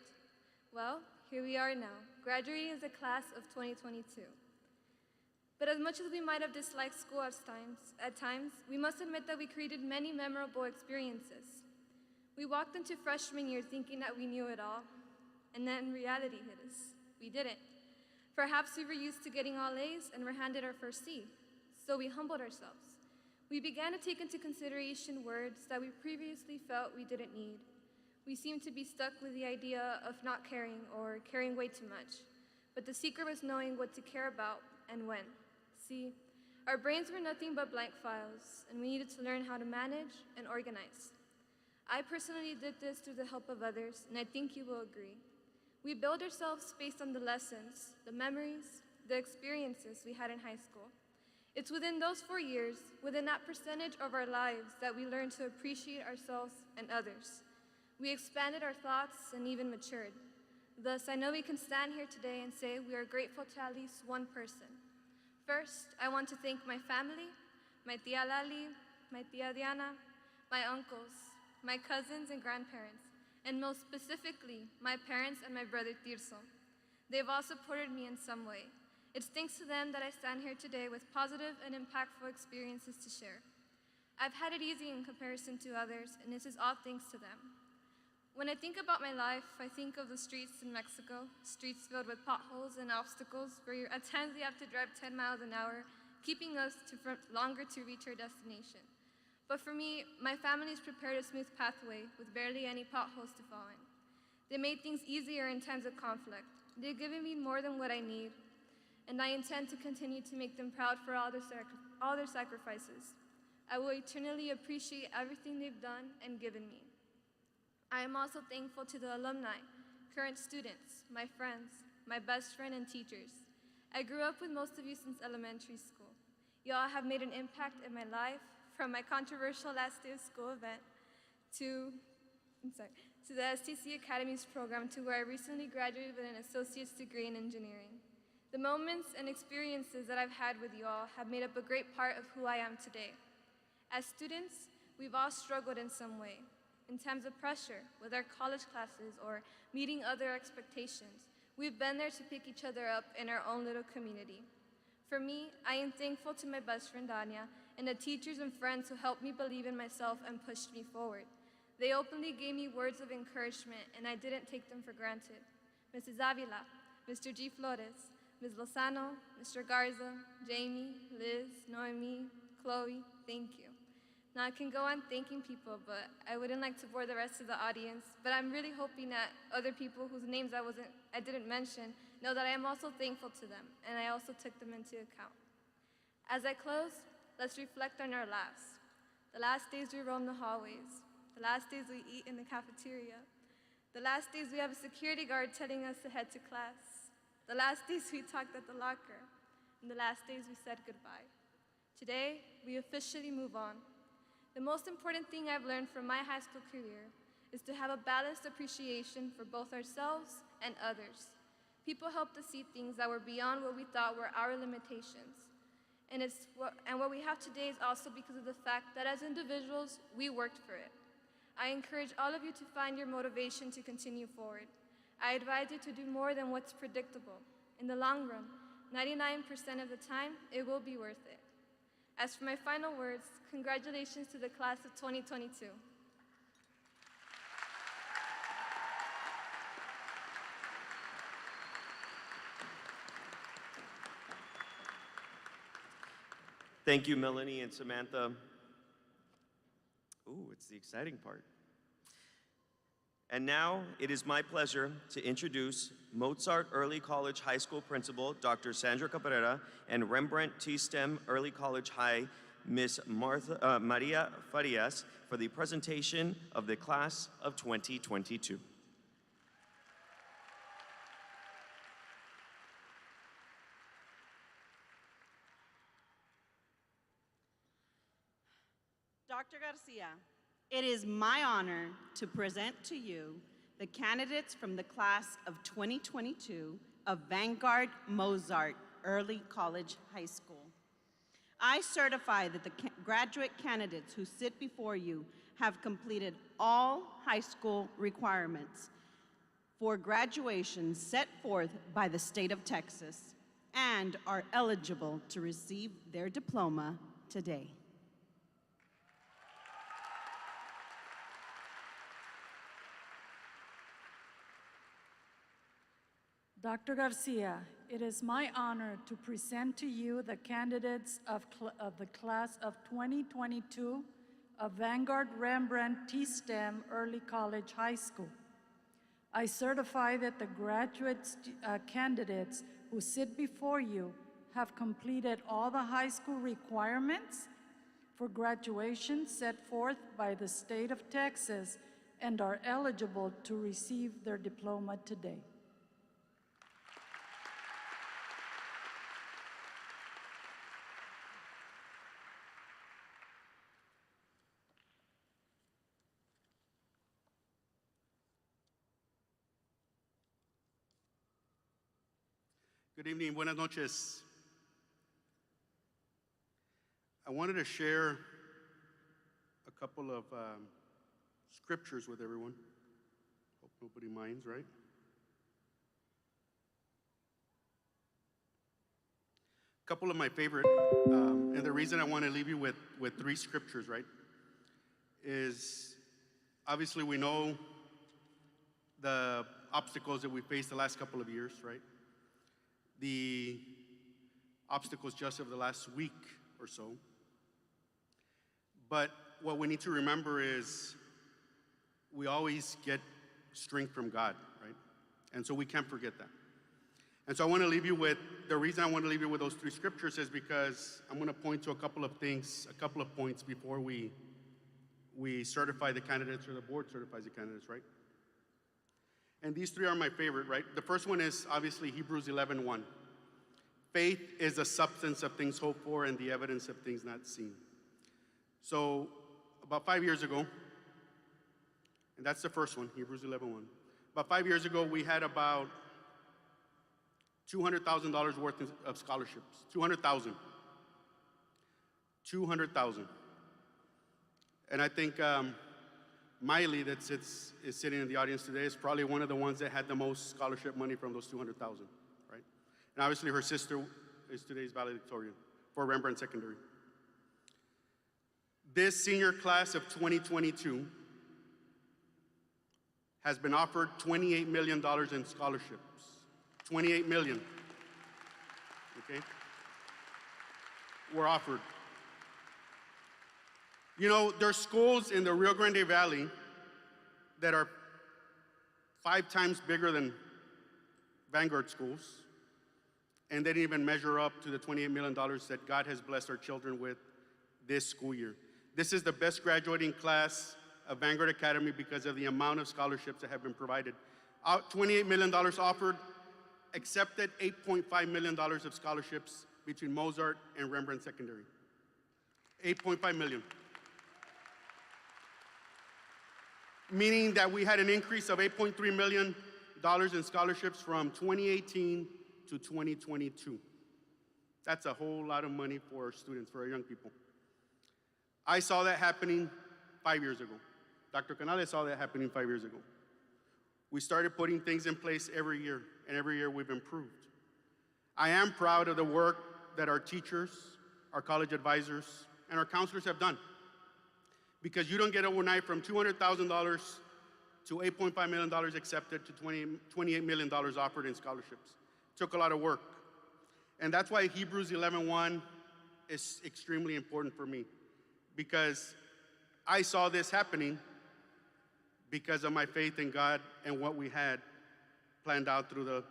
Well, here we are now, graduating as a class of 2022. But as much as we might have disliked school at times, we must admit that we created many memorable experiences. We walked into freshman year thinking that we knew it all, and then reality hit us. We didn't. Perhaps we were used to getting all A's and were handed our first C, so we humbled ourselves. We began to take into consideration words that we previously felt we didn't need. We seemed to be stuck with the idea of not caring or caring way too much, but the secret was knowing what to care about and when. See, our brains were nothing but blank files, and we needed to learn how to manage and organize. I personally did this through the help of others, and I think you will agree. We build ourselves based on the lessons, the memories, the experiences we had in high school. It's within those 4 years, within that percentage of our lives, that we learn to appreciate ourselves and others. We expanded our thoughts and even matured. Thus, I know we can stand here today and say we are grateful to at least one person. First, I want to thank my family, my tia Lali, my tia Diana, my uncles, my cousins and grandparents, and most specifically, my parents and my brother Tirso. They've all supported me in some way. It's thanks to them that I stand here today with positive and impactful experiences to share. I've had it easy in comparison to others, and this is all thanks to them. When I think about my life, I think of the streets in Mexico, streets filled with potholes and obstacles where at times you have to drive 10 miles an hour keeping us longer to reach our destination. But for me, my family's prepared a smooth pathway with barely any potholes to fall in. They made things easier in times of conflict. They've given me more than what I need, and I intend to continue to make them proud for all their sacrifices. I will eternally appreciate everything they've done and given me. I am also thankful to the alumni, current students, my friends, my best friend and teachers. I grew up with most of you since elementary school. You all have made an impact in my life, from my controversial last day of school event to the STC Academy's program, to where I recently graduated with an associate's degree in engineering. The moments and experiences that I've had with you all have made up a great part of who I am today. As students, we've all struggled in some way. In times of pressure, with our college classes or meeting other expectations, we've been there to pick each other up in our own little community. For me, I am thankful to my best friend Anya and the teachers and friends who helped me believe in myself and pushed me forward. They openly gave me words of encouragement, and I didn't take them for granted. Mrs. Avila, Mr. G. Flores, Ms. Lozano, Mr. Garza, Jamie, Liz, Noemi, Chloe, thank you. Now I can go on thanking people, but I wouldn't like to bore the rest of the audience, but I'm really hoping that other people whose names I didn't mention know that I am also thankful to them, and I also took them into account. As I close, let's reflect on our last. The last days we roam the hallways, the last days we eat in the cafeteria, the last days we have a security guard telling us to head to class, the last days we talked at the locker, and the last days we said goodbye. Today, we officially move on. The most important thing I've learned from my high school career is to have a balanced appreciation for both ourselves and others. People helped us see things that were beyond what we thought were our limitations. And what we have today is also because of the fact that as individuals, we worked for it. I encourage all of you to find your motivation to continue forward. I advise you to do more than what's predictable. In the long run, 99% of the time, it will be worth it. As for my final words, congratulations to the class of 2022. Thank you, Melanie and Samantha. Ooh, it's the exciting part. And now it is my pleasure to introduce Mozart Early College High School Principal, Dr. Sandra Cabrera, and Rembrandt T-STEM Early College High, Miss Maria Farias, for the presentation of the class of 2022. Dr. Garcia, it is my honor to present to you the candidates from the class of 2022 of Vanguard Mozart Early College High School. I certify that the graduate candidates who sit before you have completed all high school requirements for graduation set forth by the state of Texas and are eligible to receive their diploma today. Dr. Garcia, it is my honor to present to you the candidates of the class of 2022 of Vanguard Rembrandt T-STEM Early College High School. I certify that the graduate candidates who sit before you have completed all the high school requirements for graduation set forth by the state of Texas and are eligible to receive their diploma today. Good evening, buenas noches. I wanted to share a couple of scriptures with everyone. Hope nobody minds, right? A couple of my favorite, and the reason I want to leave you with three scriptures, right, is obviously we know the obstacles that we faced the last couple of years, right? The obstacles just of the last week or so. But what we need to remember is we always get strength from God, right? And so we can't forget that. And so I want to leave you with, the reason I want to leave you with those three scriptures is because I'm going to point to a couple of things, a couple of points before we certify the candidates or the board certifies the candidates, right? And these three are my favorite, right? The first one is obviously Hebrews 11:1. Faith is the substance of things hoped for and the evidence of things not seen. So about 5 years ago, and that's the first one, Hebrews 11:1. About 5 years ago, we had about $200,000 worth of scholarships. 200,000. 200,000. And I think Miley, that is sitting in the audience today, is probably one of the ones that had the most scholarship money from those 200,000, right? And obviously her sister is today's valedictorian for Rembrandt Secondary. This senior class of 2022 has been offered $28 million in scholarships. 28 million, okay? Were offered. You know, there's schools in the Rio Grande Valley that are 5 times bigger than Vanguard schools, and they didn't even measure up to the $28 million that God has blessed our children with this school year. This is the best graduating class of Vanguard Academy because of the amount of scholarships that have been provided. $28 million offered, accepted $8.5 million of scholarships between Mozart and Rembrandt Secondary. 8.5 million. Meaning that we had an increase of $8.3 million in scholarships from 2018 to 2022. That's a whole lot of money for our students, for our young people. I saw that happening 5 years ago. Dr. Canales saw that happening 5 years ago. We started putting things in place every year, and every year we've improved. I am proud of the work that our teachers, our college advisors, and our counselors have done. Because you don't get overnight from $200,000 to $8.5 million accepted to $28 million offered in scholarships. It took a lot of work. And that's why Hebrews 11:1 is extremely important for me. Because I saw this happening because of my faith in God and what we had planned out through the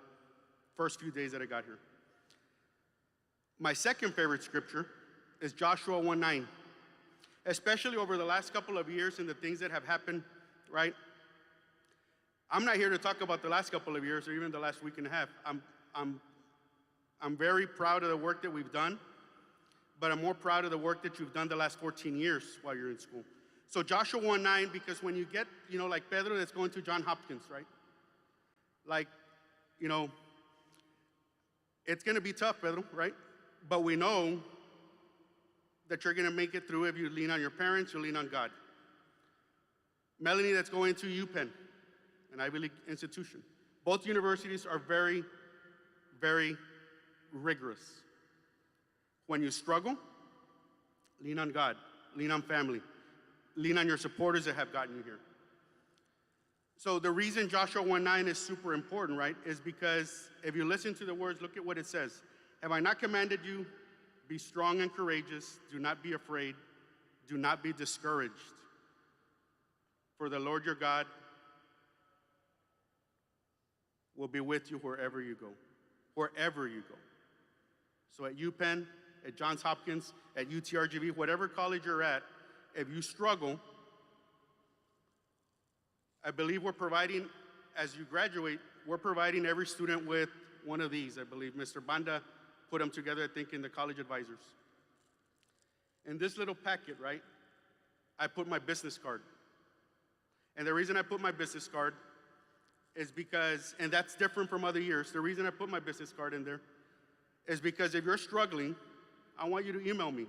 first few days that I got here. My second favorite scripture is Joshua 1:9. Especially over the last couple of years and the things that have happened, right? I'm not here to talk about the last couple of years or even the last week and a half. I'm very proud of the work that we've done, but I'm more proud of the work that you've done the last 14 years while you're in school. So Joshua 1:9, because when you get, you know, like Pedro that's going to Johns Hopkins, right? Like, you know, it's gonna be tough, Pedro, right? But we know that you're gonna make it through if you lean on your parents, you lean on God. Melanie that's going to UPenn, an Ivy League institution. Both universities are very, very rigorous. When you struggle, lean on God, lean on family, lean on your supporters that have gotten you here. So the reason Joshua 1:9 is super important, right, is because if you listen to the words, look at what it says. Have I not commanded you? Be strong and courageous. Do not be afraid. Do not be discouraged. For the Lord your God will be with you wherever you go. Wherever you go. So at UPenn, at Johns Hopkins, at UTRGV, whatever college you're at, if you struggle, I believe we're providing, as you graduate, we're providing every student with one of these. I believe Mr. Banda put them together, I think, in the college advisors. In this little packet, right, I put my business card. And the reason I put my business card is because, and that's different from other years, the reason I put my business card in there is because if you're struggling, I want you to email me.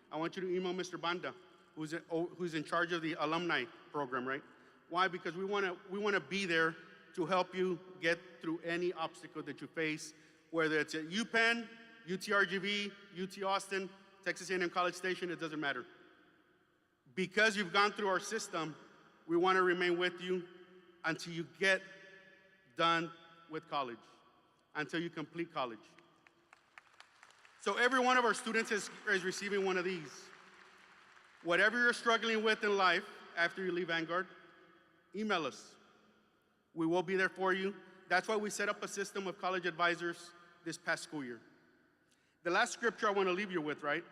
I want you to email Mr. Banda, who's in charge of the alumni program, right? Why? Because we want to be there to help you get through any obstacle that you face, whether it's at UPenn, UTRGV, UT Austin, Texas A&M College Station, it doesn't matter. Because you've gone through our system, we want to remain with you until you get done with college, until you complete college. So every one of our students is receiving one of these. Whatever you're struggling with in life after you leave Vanguard, email us. We will be there for you. That's why we set up a system of college advisors this past school year. The last scripture I want to leave you with, right,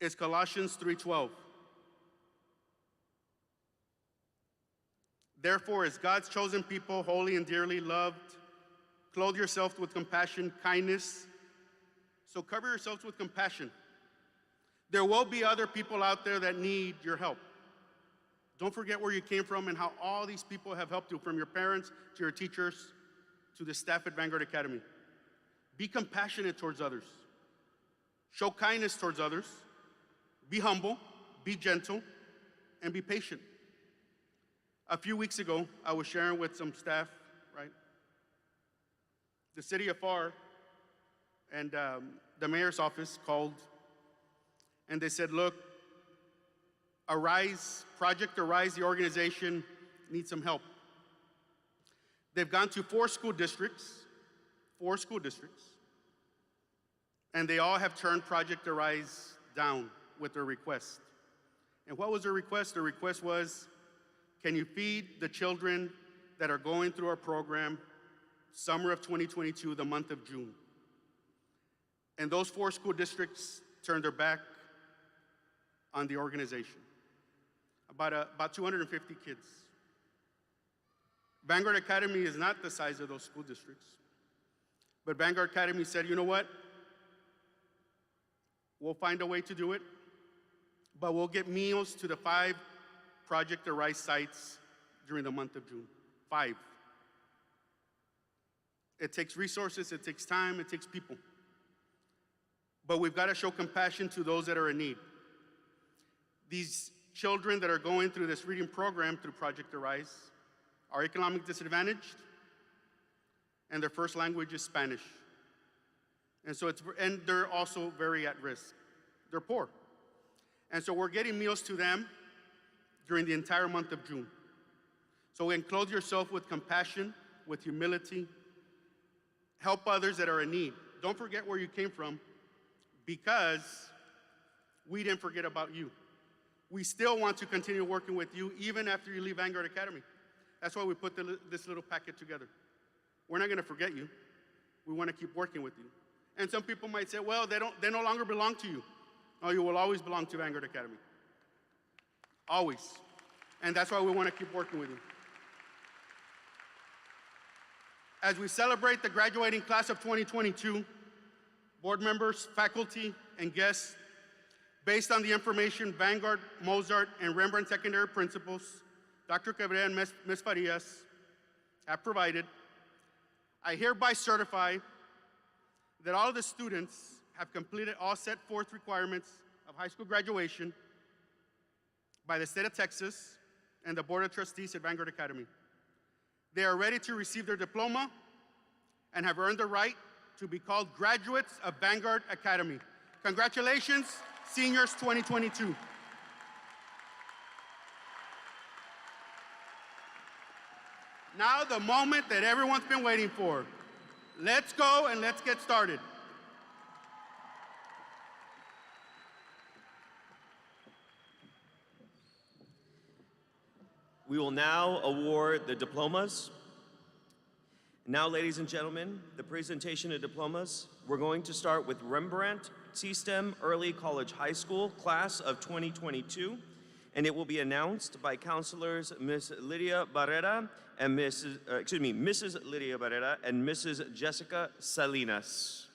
is Colossians 3:12. Therefore, as God's chosen people, holy and dearly loved, clothe yourselves with compassion, kindness. So cover yourselves with compassion. There will be other people out there that need your help. Don't forget where you came from and how all these people have helped you, from your parents to your teachers to the staff at Vanguard Academy. Be compassionate towards others. Show kindness towards others. Be humble, be gentle, and be patient. A few weeks ago, I was sharing with some staff, right? The city of FAR and the mayor's office called, and they said, look, Arise, Project Arise, the organization, needs some help. They've gone to 4 school districts, and they all have turned Project Arise down with their request. And what was their request? Their request was, can you feed the children that are going through our program summer of 2022, the month of June? And those 4 school districts turned their back on the organization. About 250 kids. Vanguard Academy is not the size of those school districts. But Vanguard Academy said, you know what? We'll find a way to do it, but we'll get meals to the 5 Project Arise sites during the month of June. 5. It takes resources, it takes time, it takes people. But we've got to show compassion to those that are in need. These children that are going through this reading program through Project Arise are economically disadvantaged, and their first language is Spanish. And they're also very at risk. They're poor. And so we're getting meals to them during the entire month of June. So enclose yourself with compassion, with humility. Help others that are in need. Don't forget where you came from, because we didn't forget about you. We still want to continue working with you even after you leave Vanguard Academy. That's why we put this little packet together. We're not going to forget you. We want to keep working with you. And some people might say, well, they no longer belong to you. No, you will always belong to Vanguard Academy. Always. And that's why we want to keep working with you. As we celebrate the graduating class of 2022, board members, faculty, and guests, based on the information Vanguard, Mozart, and Rembrandt secondary principals, Dr. Cabrera and Ms. Farias have provided, I hereby certify that all of the students have completed all set forth requirements of high school graduation by the state of Texas and the Board of Trustees at Vanguard Academy. They are ready to receive their diploma and have earned the right to be called graduates of Vanguard Academy. Congratulations, seniors 2022. Now the moment that everyone's been waiting for. Let's go and let's get started. We will now award the diplomas. Now, ladies and gentlemen, the presentation of diplomas. We're going to start with Rembrandt T-STEM Early College High School class of 2022, and it will be announced by counselors Ms. Lydia Barrera and Mrs. Lydia Barrera and Mrs. Jessica Salinas.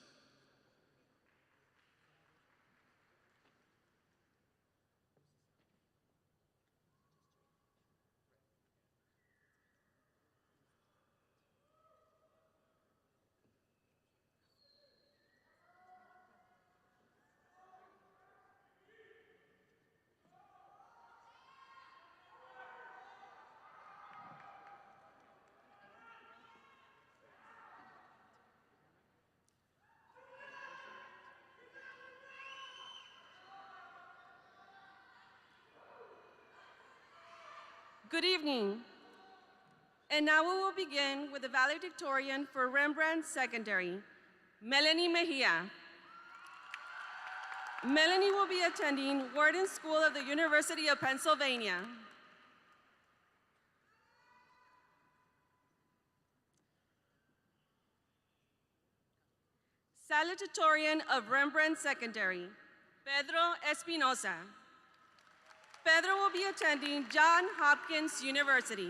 Good evening. And now we will begin with the valedictorian for Rembrandt Secondary, Melanie Mejia. Melanie will be attending Wharton School of the University of Pennsylvania. Salutatorian of Rembrandt Secondary, Pedro Espinosa. Pedro will be attending Johns Hopkins University.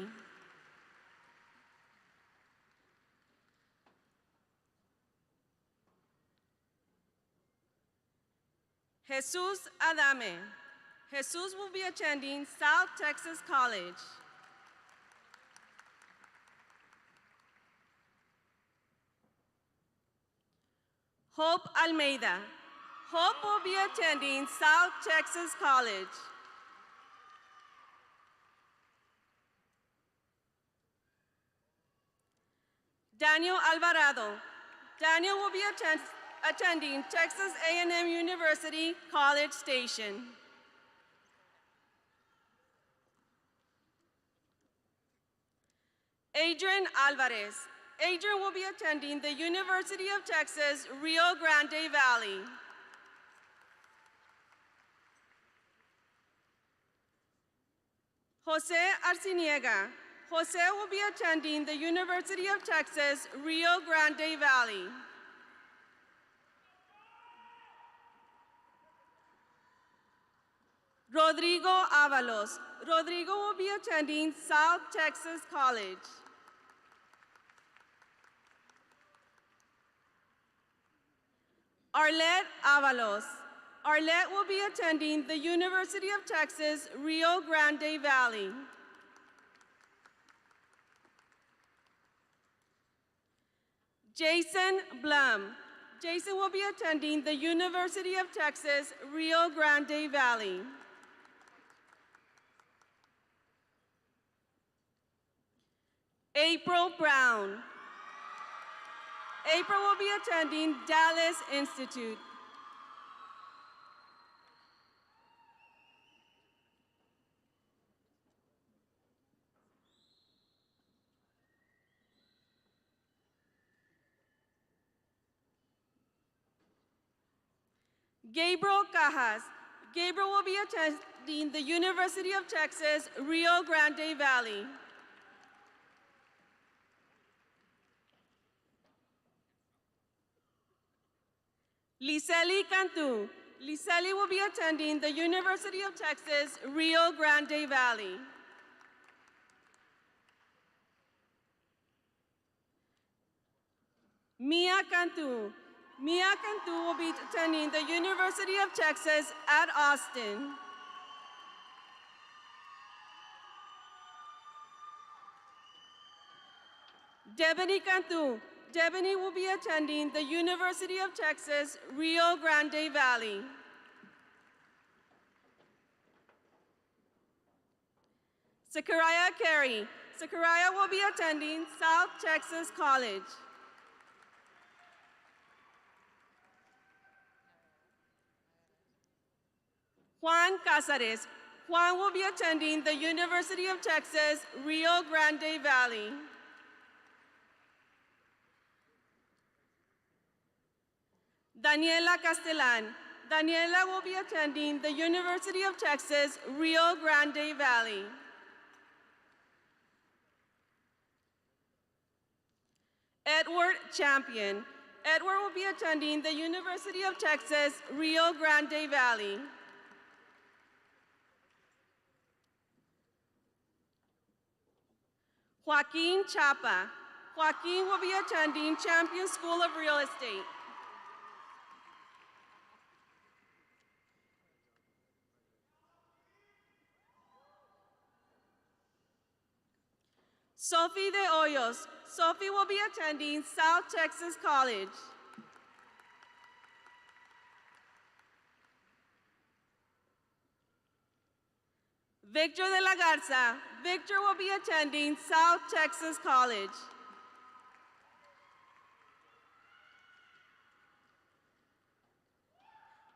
Jesus Adame. Jesus will be attending South Texas College. Hope Almeida. Hope will be attending South Texas College. Daniel Alvarado. Daniel will be attending Texas A&M University, College Station. Adrian Alvarez. Adrian will be attending the University of Texas, Rio Grande Valley. Jose Arciniega. Jose will be attending the University of Texas, Rio Grande Valley. Rodrigo Avalos. Rodrigo will be attending South Texas College. Arlette Avalos. Arlette will be attending the University of Texas, Rio Grande Valley. Jason Blum. Jason will be attending the University of Texas, Rio Grande Valley. April Brown. April will be attending Dallas Institute. Gabriel Cajas. Gabriel will be attending the University of Texas, Rio Grande Valley. Liseli Cantu. Liseli will be attending the University of Texas, Rio Grande Valley. Mia Cantu. Mia Cantu will be attending the University of Texas at Austin. Debony Cantu. Debony will be attending the University of Texas, Rio Grande Valley. Zachariah Carey. Zachariah will be attending South Texas College. Juan Casares. Juan will be attending the University of Texas, Rio Grande Valley. Daniela Castellan. Daniela will be attending the University of Texas, Rio Grande Valley. Edward Champion. Edward will be attending the University of Texas, Rio Grande Valley. Joaquin Chapa. Joaquin will be attending Champion School of Real Estate. Sophie de Hoyos. Sophie will be attending South Texas College. Victor de la Garza. Victor will be attending South Texas College.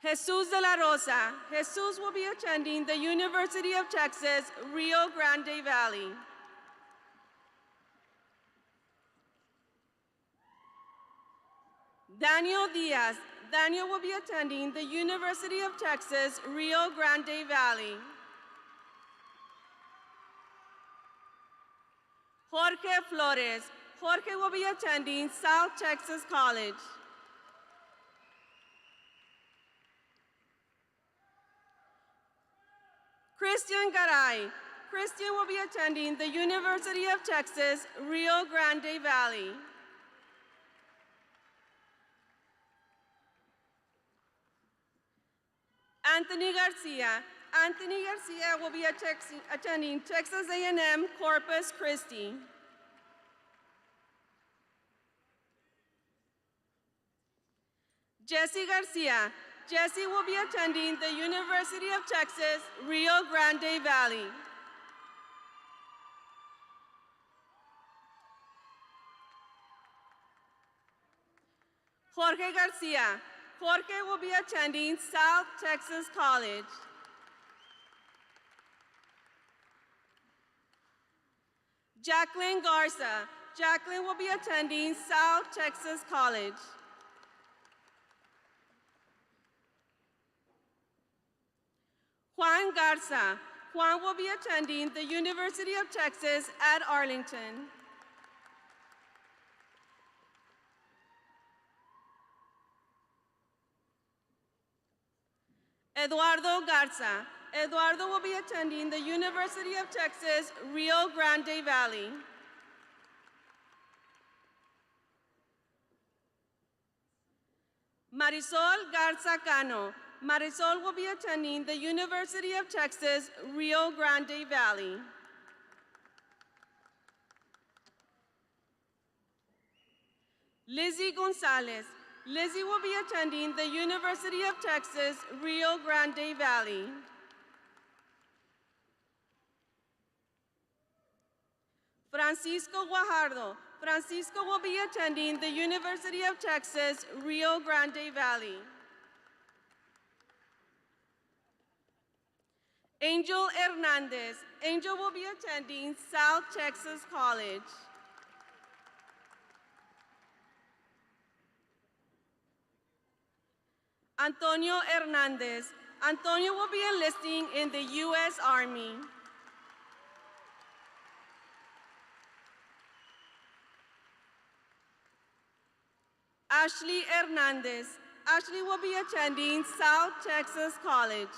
Jesus de la Rosa. Jesus will be attending the University of Texas, Rio Grande Valley. Daniel Diaz. Daniel will be attending the University of Texas, Rio Grande Valley. Jorge Flores. Jorge will be attending South Texas College. Christian Garay. Christian will be attending the University of Texas, Rio Grande Valley. Anthony Garcia. Anthony Garcia will be attending Texas A&M Corpus Christi. Jesse Garcia. Jesse will be attending the University of Texas, Rio Grande Valley. Jorge Garcia. Jorge will be attending South Texas College. Jacqueline Garza. Jacqueline will be attending South Texas College. Juan Garza. Juan will be attending the University of Texas at Arlington. Eduardo Garza. Eduardo will be attending the University of Texas, Rio Grande Valley. Marisol Garza Cano. Marisol will be attending the University of Texas, Rio Grande Valley. Lizzie Gonzalez. Lizzie will be attending the University of Texas, Rio Grande Valley. Francisco Guajardo. Francisco will be attending the University of Texas, Rio Grande Valley. Angel Hernandez. Angel will be attending South Texas College. Antonio Hernandez. Antonio will be enlisting in the U.S. Army. Ashley Hernandez. Ashley will be attending South Texas College.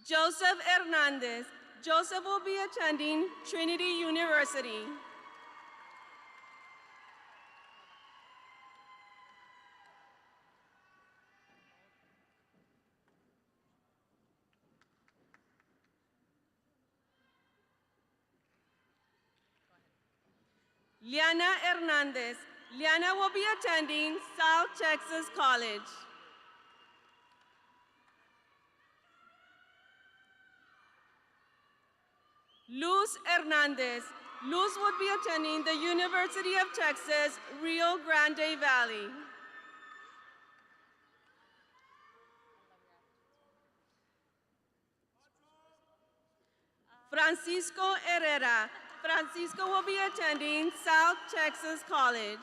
Joseph Hernandez. Joseph will be attending Trinity University. Liana Hernandez. Liana will be attending South Texas College. Luz Hernandez. Luz would be attending the University of Texas, Rio Grande Valley. Francisco Herrera. Francisco will be attending South Texas College.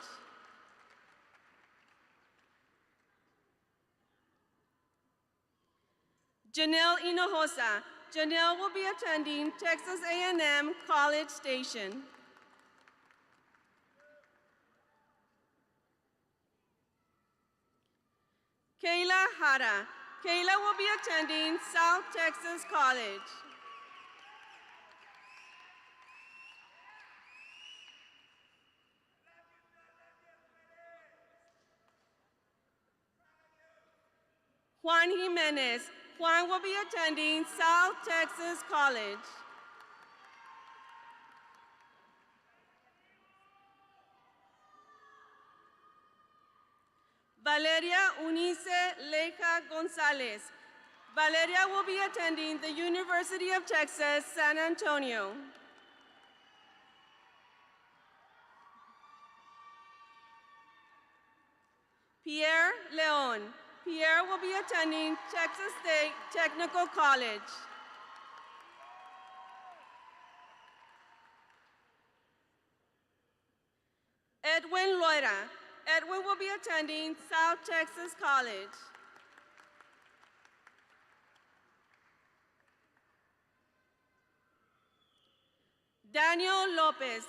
Janelle Hinojosa. Janelle will be attending Texas A&M College Station. Kayla Hara. Kayla will be attending South Texas College. Juan Jimenez. Juan will be attending South Texas College. Valeria Unice Leja Gonzalez. Valeria will be attending the University of Texas, San Antonio. Pierre Leon. Pierre will be attending Texas State Technical College. Edwin Loera. Edwin will be attending South Texas College. Daniel Lopez.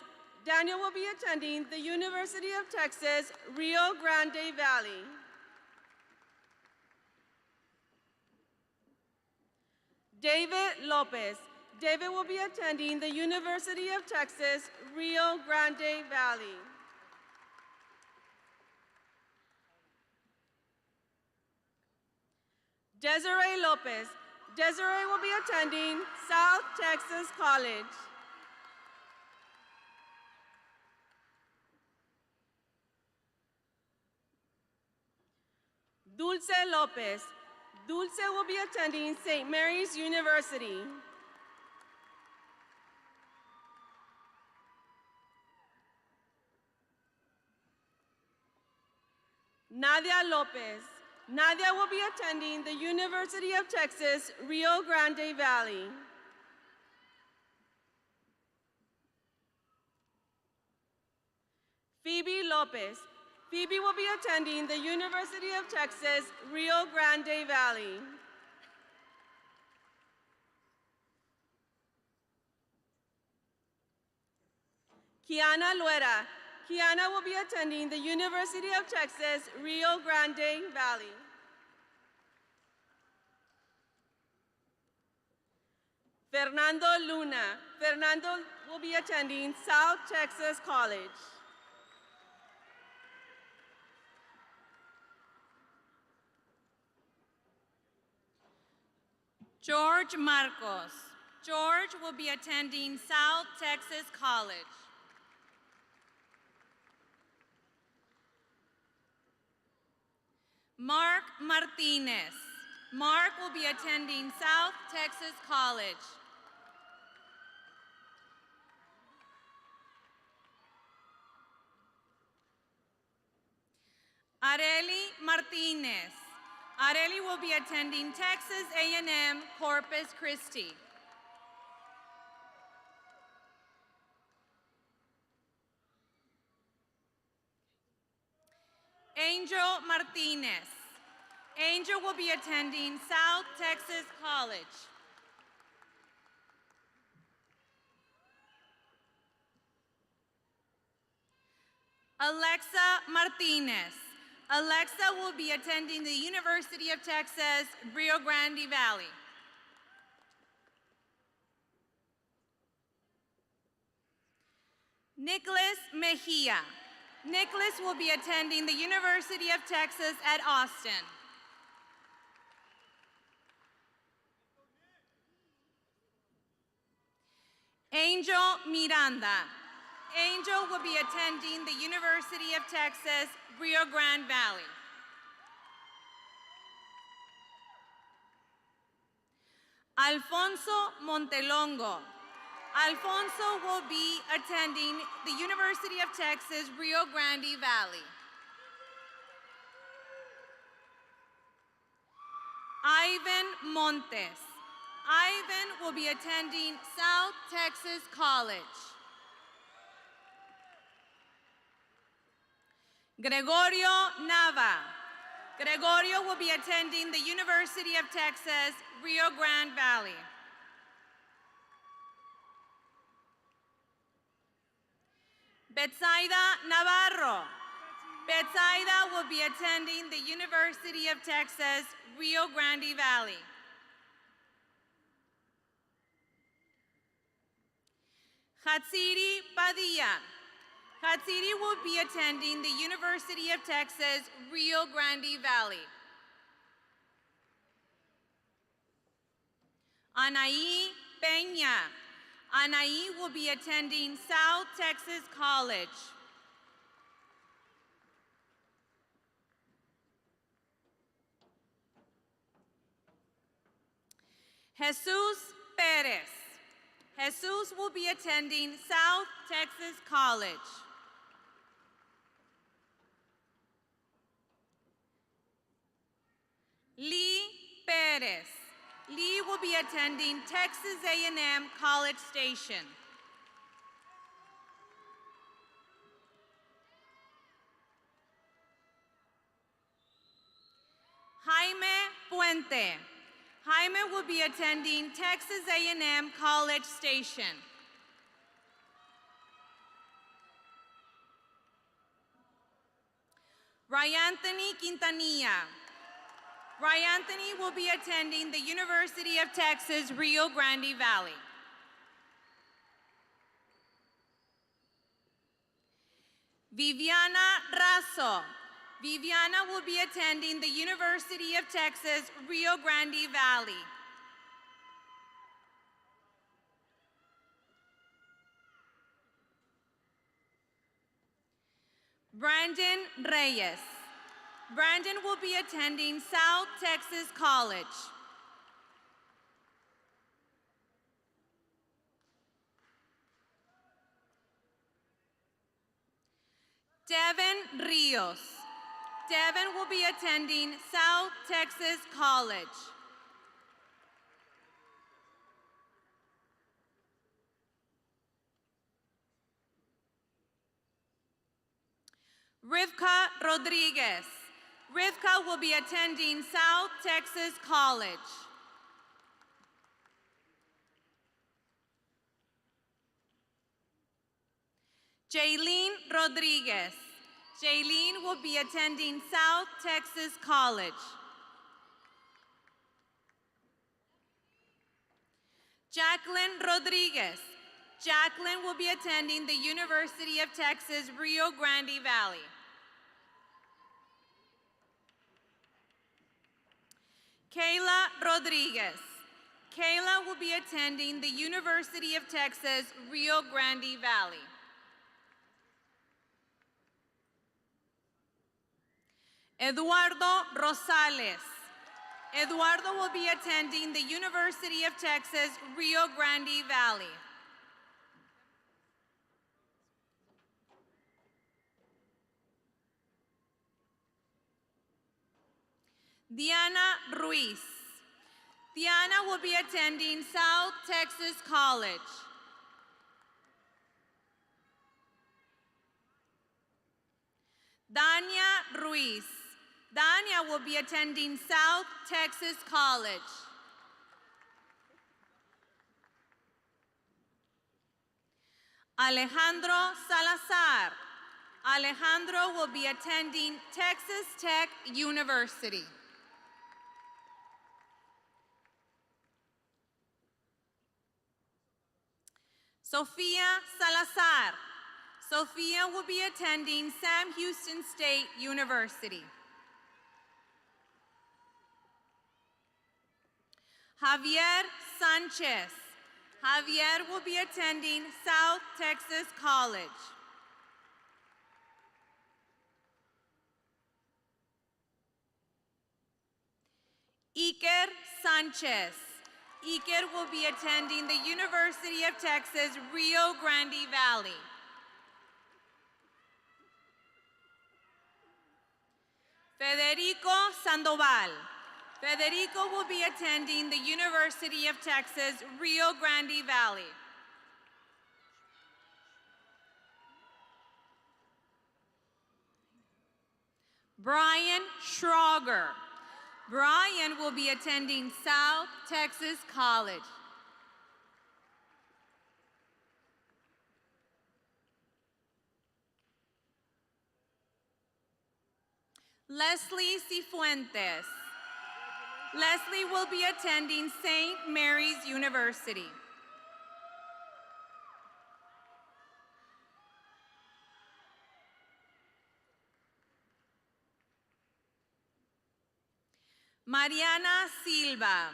Daniel will be attending the University of Texas, Rio Grande Valley. David Lopez. David will be attending the University of Texas, Rio Grande Valley. Desiree Lopez. Desiree will be attending South Texas College. Dulce Lopez. Dulce will be attending St. Mary's University. Nadia Lopez. Nadia will be attending the University of Texas, Rio Grande Valley. Phoebe Lopez. Phoebe will be attending the University of Texas, Rio Grande Valley. Kiana Luera. Kiana will be attending the University of Texas, Rio Grande Valley. Fernando Luna. Fernando will be attending South Texas College. George Marcos. George will be attending South Texas College. Mark Martinez. Mark will be attending South Texas College. Areli Martinez. Areli will be attending Texas A&M Corpus Christi. Angel Martinez. Angel will be attending South Texas College. Alexa Martinez. Alexa will be attending the University of Texas, Rio Grande Valley. Nicholas Mejia. Nicholas will be attending the University of Texas at Austin. Angel Miranda. Angel will be attending the University of Texas, Rio Grande Valley. Alfonso Montelongo. Alfonso will be attending the University of Texas, Rio Grande Valley. Ivan Montes. Ivan will be attending South Texas College. Gregorio Nava. Gregorio will be attending the University of Texas, Rio Grande Valley. Betsaida Navarro. Betsaida will be attending the University of Texas, Rio Grande Valley. Hatsiri Padilla. Hatsiri will be attending the University of Texas, Rio Grande Valley. Anaí Peña. Anaí will be attending South Texas College. Jesus Perez. Jesus will be attending South Texas College. Lee Perez. Lee will be attending Texas A&M College Station. Puente. Jaime will be attending Texas A&M College Station. Ryanthony Quintanilla. Ryanthony will be attending the University of Texas, Rio Grande Valley. Viviana Razo. Viviana will be attending the University of Texas, Rio Grande Valley. Brandon Reyes. Brandon will be attending South Texas College. Devin Rios. Devin will be attending South Texas College. Rivka Rodriguez. Rivka will be attending South Texas College. Jaylene Rodriguez. Jaylene will be attending South Texas College. Jacqueline Rodriguez. Jacqueline will be attending the University of Texas, Rio Grande Valley. Kayla Rodriguez. Kayla will be attending the University of Texas, Rio Grande Valley. Eduardo Rosales. Eduardo will be attending the University of Texas, Rio Grande Valley. Diana Ruiz. Diana will be attending South Texas College. Dania Ruiz. Dania will be attending South Texas College. Alejandro Salazar. Alejandro will be attending Texas Tech University. Sofia Salazar. Sophia will be attending Sam Houston State University. Javier Sanchez. Javier will be attending South Texas College. Iker Sanchez. Iker will be attending the University of Texas, Rio Grande Valley. Federico Sandoval. Federico will be attending the University of Texas, Rio Grande Valley. Brian Schrager. Brian will be attending South Texas College. Leslie Cifuentes. Leslie will be attending St. Mary's University. Mariana Silva.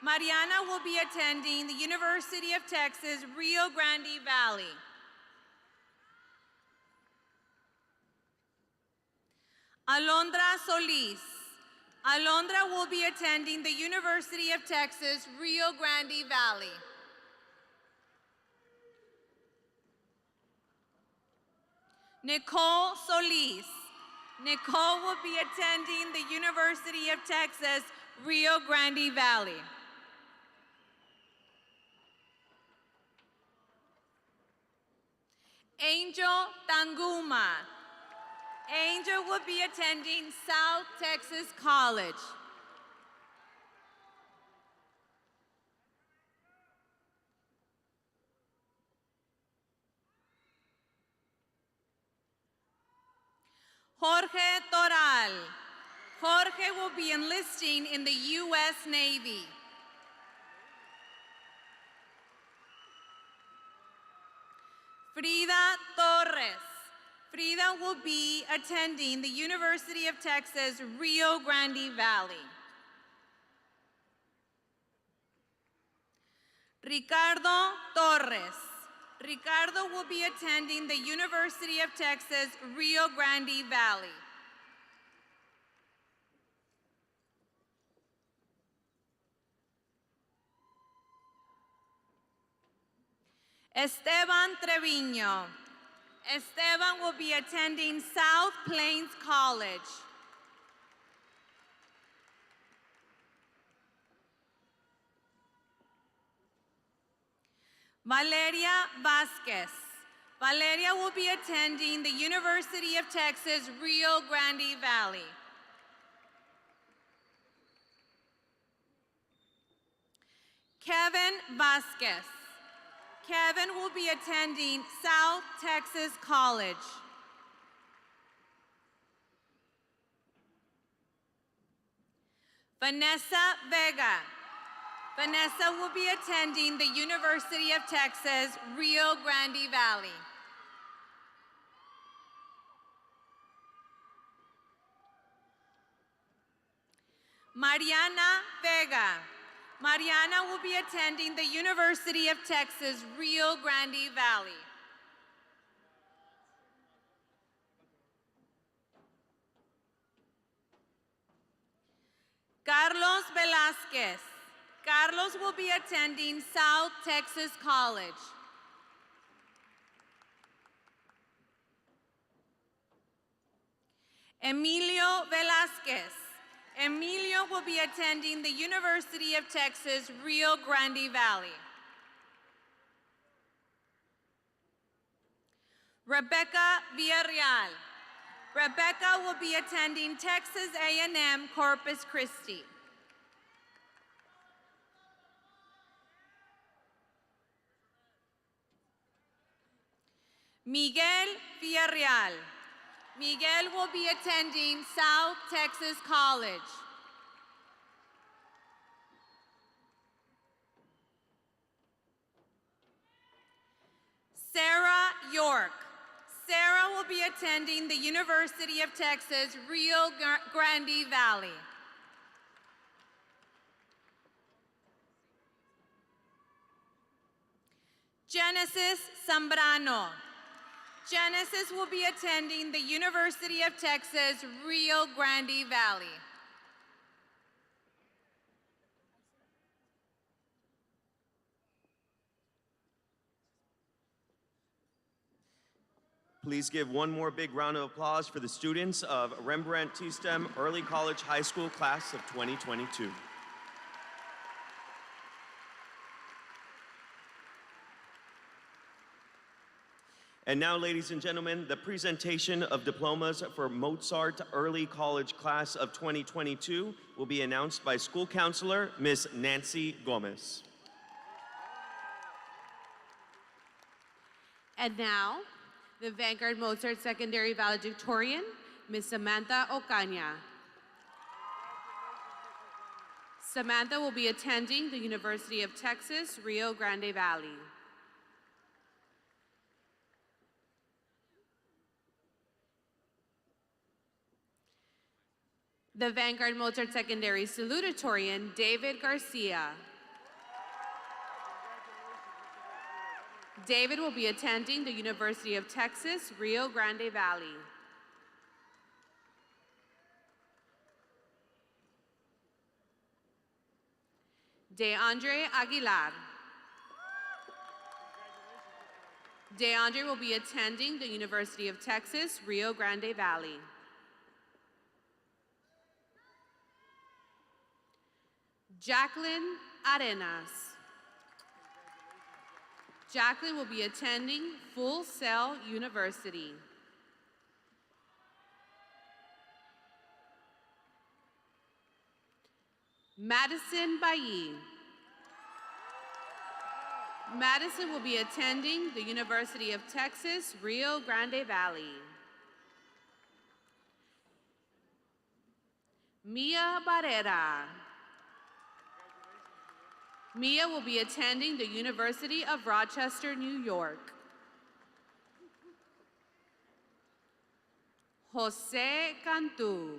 Mariana will be attending the University of Texas, Rio Grande Valley. Alondra Solis. Alondra will be attending the University of Texas, Rio Grande Valley. Nicole Solis. Nicole will be attending the University of Texas, Rio Grande Valley. Angel Tanguma. Angel will be attending South Texas College. Jorge Toral. Jorge will be enlisting in the U.S. Navy. Frida Torres. Frida will be attending the University of Texas, Rio Grande Valley. Ricardo Torres. Ricardo will be attending the University of Texas, Rio Grande Valley. Esteban Treviño. Esteban will be attending South Plains College. Valeria Vasquez. Valeria will be attending the University of Texas, Rio Grande Valley. Kevin Vasquez. Kevin will be attending South Texas College. Vanessa Vega. Vanessa will be attending the University of Texas, Rio Grande Valley. Mariana Vega. Mariana will be attending the University of Texas, Rio Grande Valley. Carlos Velasquez. Carlos will be attending South Texas College. Emilio Velasquez. Emilio will be attending the University of Texas, Rio Grande Valley. Rebecca Villarreal. Rebecca will be attending Texas A&M Corpus Christi. Miguel Villarreal. Miguel will be attending South Texas College. Sarah York. Sarah will be attending the University of Texas, Rio Grande Valley. Genesis Zambrano. Genesis will be attending the University of Texas, Rio Grande Valley. Please give one more big round of applause for the students of Rembrandt T-STEM Early College High School Class of 2022. And now, ladies and gentlemen, the presentation of diplomas for Mozart Early College Class of 2022 will be announced by School Counselor, Ms. Nancy Gomez. And now, the Vanguard Mozart Secondary Valedictorian, Ms. Samantha Ocaña. Samantha will be attending the University of Texas, Rio Grande Valley. The Vanguard Mozart Secondary Salutatorian, David Garcia. David will be attending the University of Texas, Rio Grande Valley. DeAndre Aguilar. DeAndre will be attending the University of Texas, Rio Grande Valley. Jacqueline Arenas. Jacqueline will be attending Full Sail University. Madison Bailly. Madison will be attending the University of Texas, Rio Grande Valley. Mia Barrera. Mia will be attending the University of Rochester, New York. Jose Cantu.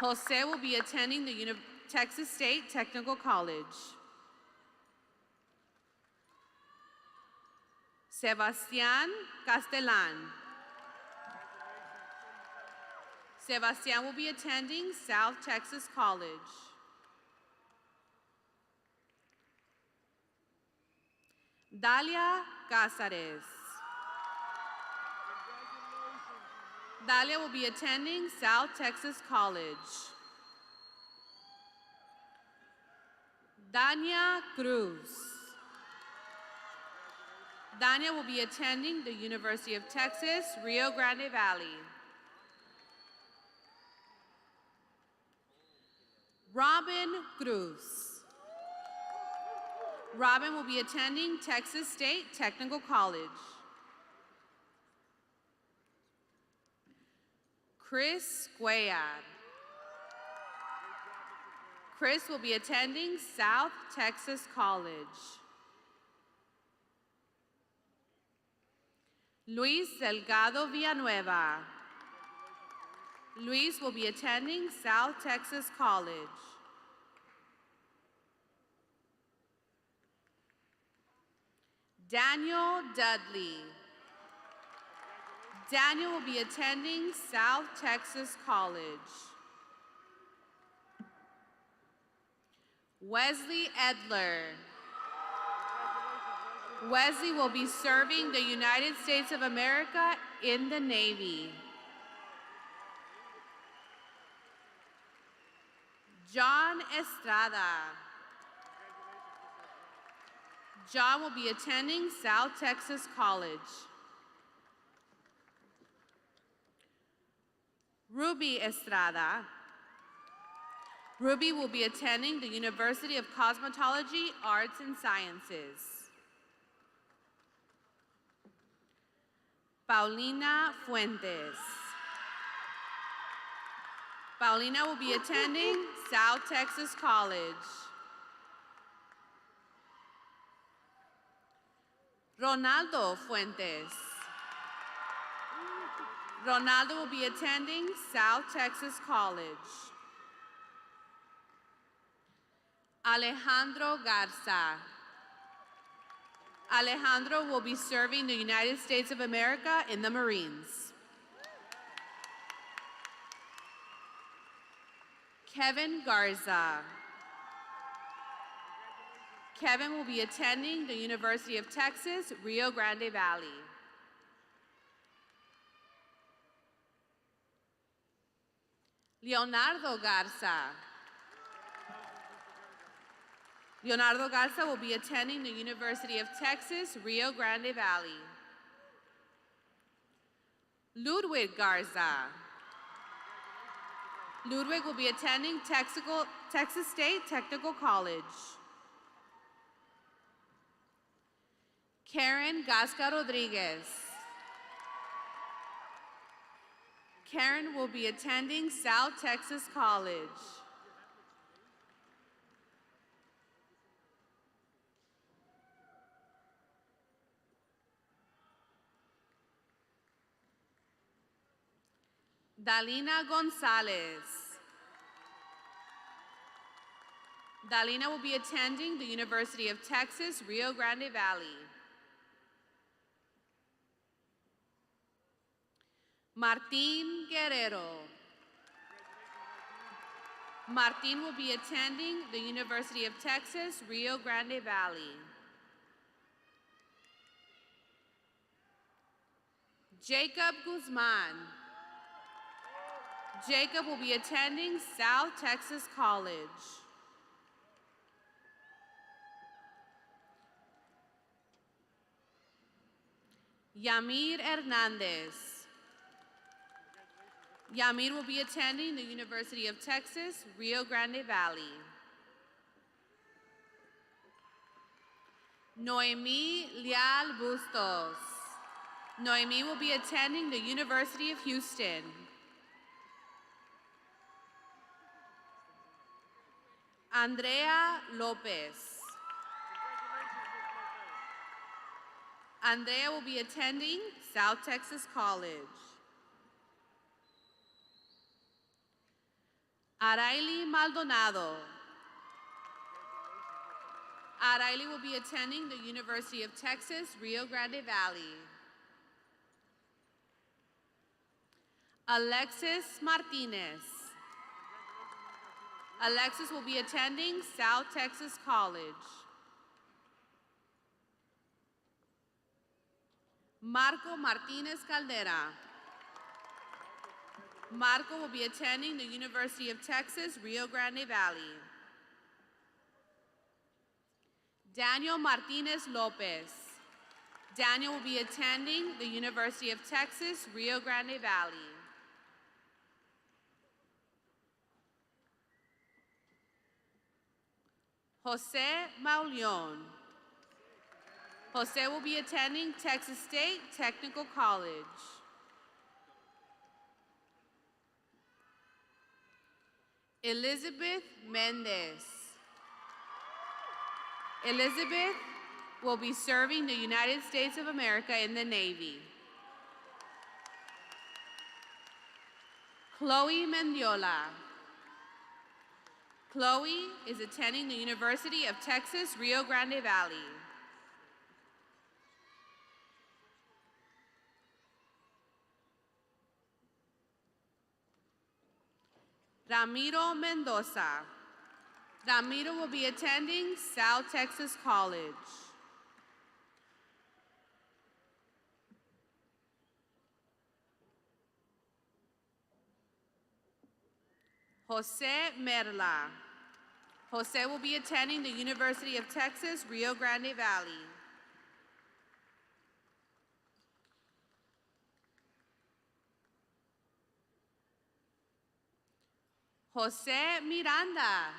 Jose will be attending the Texas State Technical College. Sebastián Castellán. Sebastián will be attending South Texas College. Dalia Cázares. Dalia will be attending South Texas College. Dania Cruz. Dania will be attending the University of Texas, Rio Grande Valley. Robin Cruz. Robin will be attending Texas State Technical College. Chris Cuellar. Chris will be attending South Texas College. Luis Delgado Villanueva. Luis will be attending South Texas College. Daniel Dudley. Daniel will be attending South Texas College. Wesley Edler. Wesley will be serving the United States of America in the Navy. John Estrada. John will be attending South Texas College. Ruby Estrada. Ruby will be attending the University of Cosmetology, Arts and Sciences. Paulina Fuentes. Paulina will be attending South Texas College. Ronaldo Fuentes. Ronaldo will be attending South Texas College. Alejandro Garza. Alejandro will be serving the United States of America in the Marines. Kevin Garza. Kevin will be attending the University of Texas, Rio Grande Valley. Leonardo Garza. Leonardo Garza will be attending the University of Texas, Rio Grande Valley. Ludwig Garza. Ludwig will be attending Texas State Technical College. Karen Gasca Rodriguez. Karen will be attending South Texas College. Dalina Gonzalez. Dalina will be attending the University of Texas, Rio Grande Valley. Martín Guerrero. Martín will be attending the University of Texas, Rio Grande Valley. Jacob Guzman. Jacob will be attending South Texas College. Yamir Hernandez. Yamir will be attending the University of Texas, Rio Grande Valley. Noemi Leal Bustos. Noemi will be attending the University of Houston. Andrea Lopez. Andrea will be attending South Texas College. Araili Maldonado. Araili will be attending the University of Texas, Rio Grande Valley. Alexis Martinez. Alexis will be attending South Texas College. Marco Martinez Caldera. Marco will be attending the University of Texas, Rio Grande Valley. Daniel Martinez Lopez. Daniel will be attending the University of Texas, Rio Grande Valley. Jose Mauleon. Jose will be attending Texas State Technical College. Elizabeth Mendez. Elizabeth will be serving the United States of America in the Navy. Chloe Mendiola. Chloe is attending the University of Texas, Rio Grande Valley. Ramiro Mendoza. Ramiro will be attending South Texas College. Jose Merla. Jose will be attending the University of Texas, Rio Grande Valley. Jose Miranda.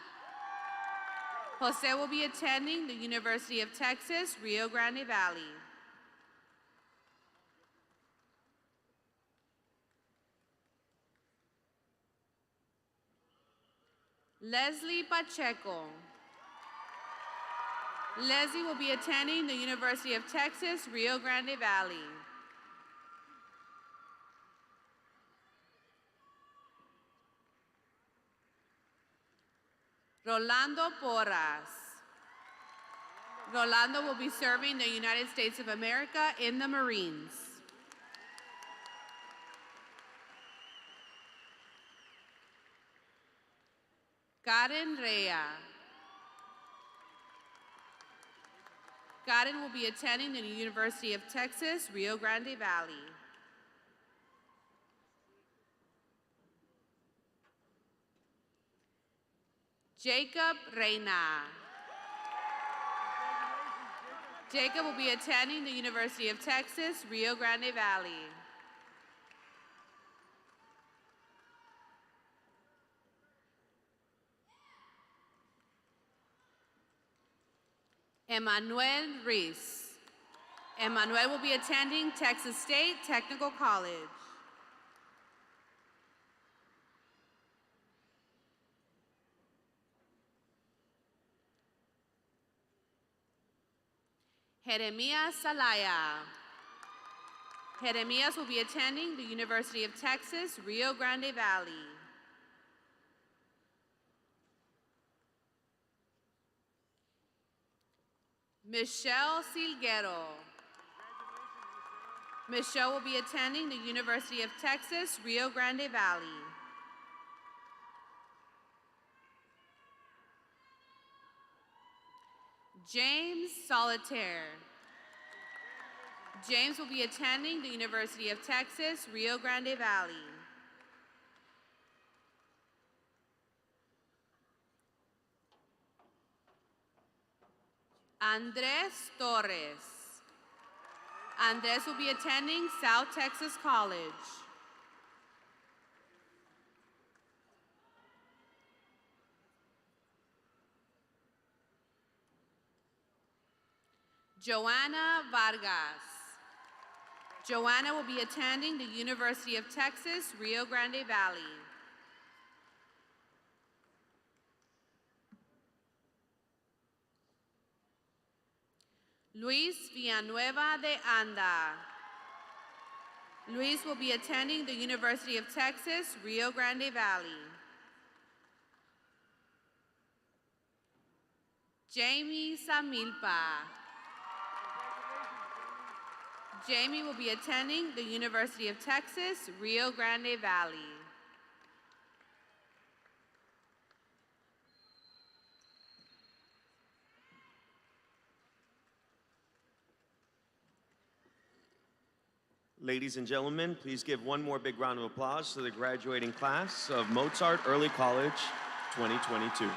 Jose will be attending the University of Texas, Rio Grande Valley. Leslie Pacheco. Leslie will be attending the University of Texas, Rio Grande Valley. Rolando Porras. Rolando will be serving the United States of America in the Marines. Karen Rea. Karen will be attending the University of Texas, Rio Grande Valley. Jacob Reina. Jacob will be attending the University of Texas, Rio Grande Valley. Emmanuel Reese. Emmanuel will be attending Texas State Technical College. Jeremias Salaya. Jeremias will be attending the University of Texas, Rio Grande Valley. Michelle Silguero. Michelle will be attending the University of Texas, Rio Grande Valley. James Solitaire. James will be attending the University of Texas, Rio Grande Valley. Andres Torres. Andres will be attending South Texas College. Joanna Vargas. Joanna will be attending the University of Texas, Rio Grande Valley. Luis Villanueva de Anda. Luis will be attending the University of Texas, Rio Grande Valley. Jamie Samilpa. Jamie will be attending the University of Texas, Rio Grande Valley. Ladies and gentlemen, please give one more big round of applause to the graduating class of Mozart Early College 2022.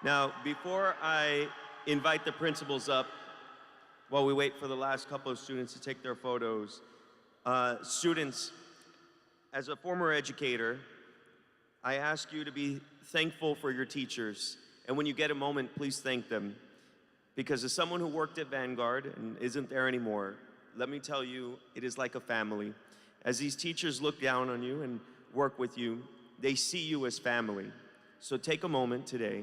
Now, before I invite the principals up, while we wait for the last couple of students to take their photos, students, as a former educator, I ask you to be thankful for your teachers. And when you get a moment, please thank them. Because as someone who worked at Vanguard and isn't there anymore, let me tell you, it is like a family. As these teachers look down on you and work with you, they see you as family. So take a moment today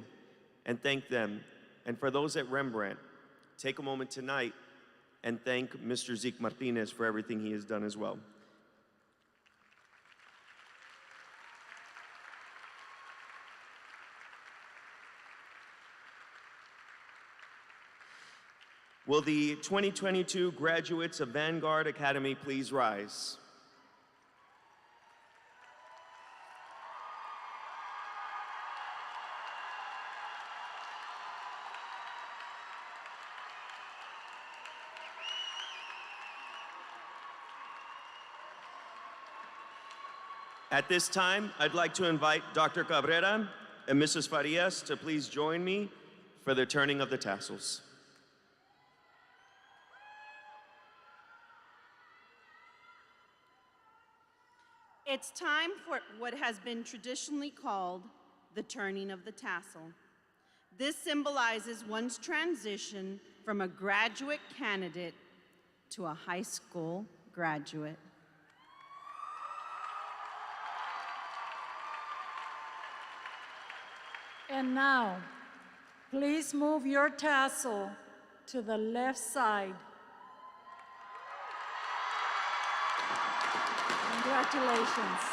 and thank them. And for those at Rembrandt, take a moment tonight and thank Mr. Zeke Martinez for everything he has done as well. Will the 2022 graduates of Vanguard Academy please rise? At this time, I'd like to invite Dr. Cabrera and Mrs. Farias to please join me for the turning of the tassels. It's time for what has been traditionally called the turning of the tassel. This symbolizes one's transition from a graduate candidate to a high school graduate. And now, please move your tassel to the left side. Congratulations.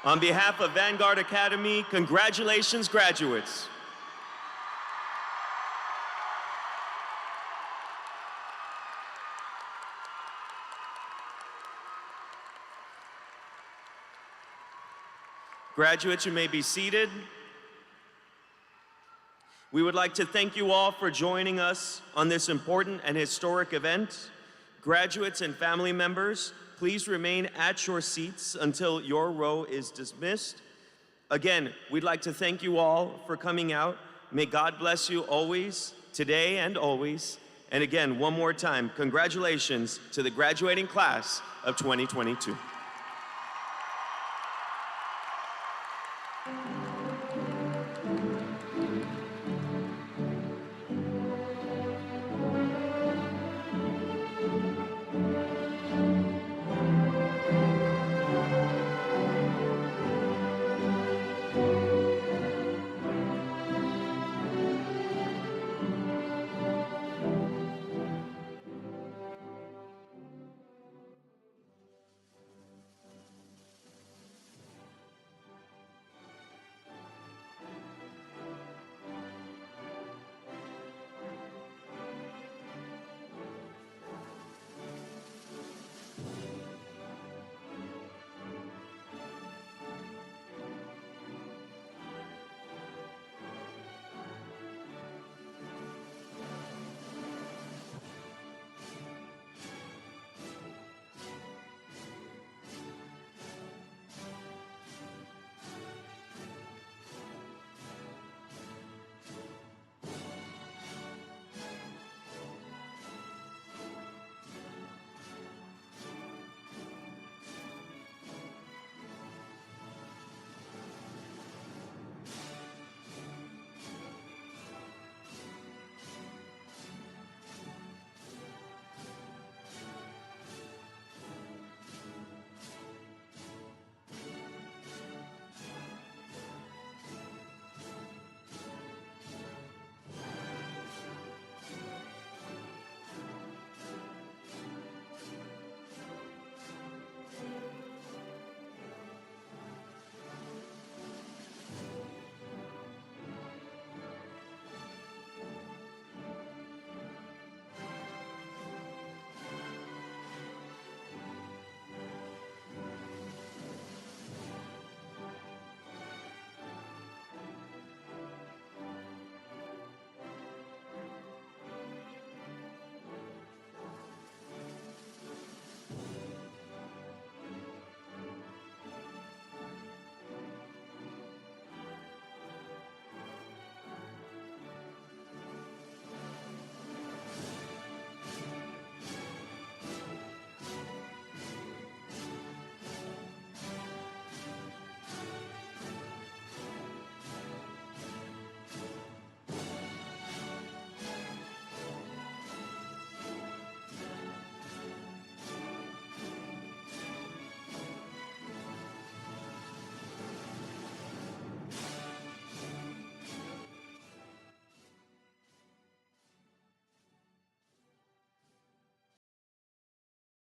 On behalf of Vanguard Academy, congratulations, graduates. Graduates, you may be seated. We would like to thank you all for joining us on this important and historic event. Graduates and family members, please remain at your seats until your row is dismissed. Again, we'd like to thank you all for coming out. May God bless you always, today and always. And again, one more time, congratulations to the graduating class of 2022.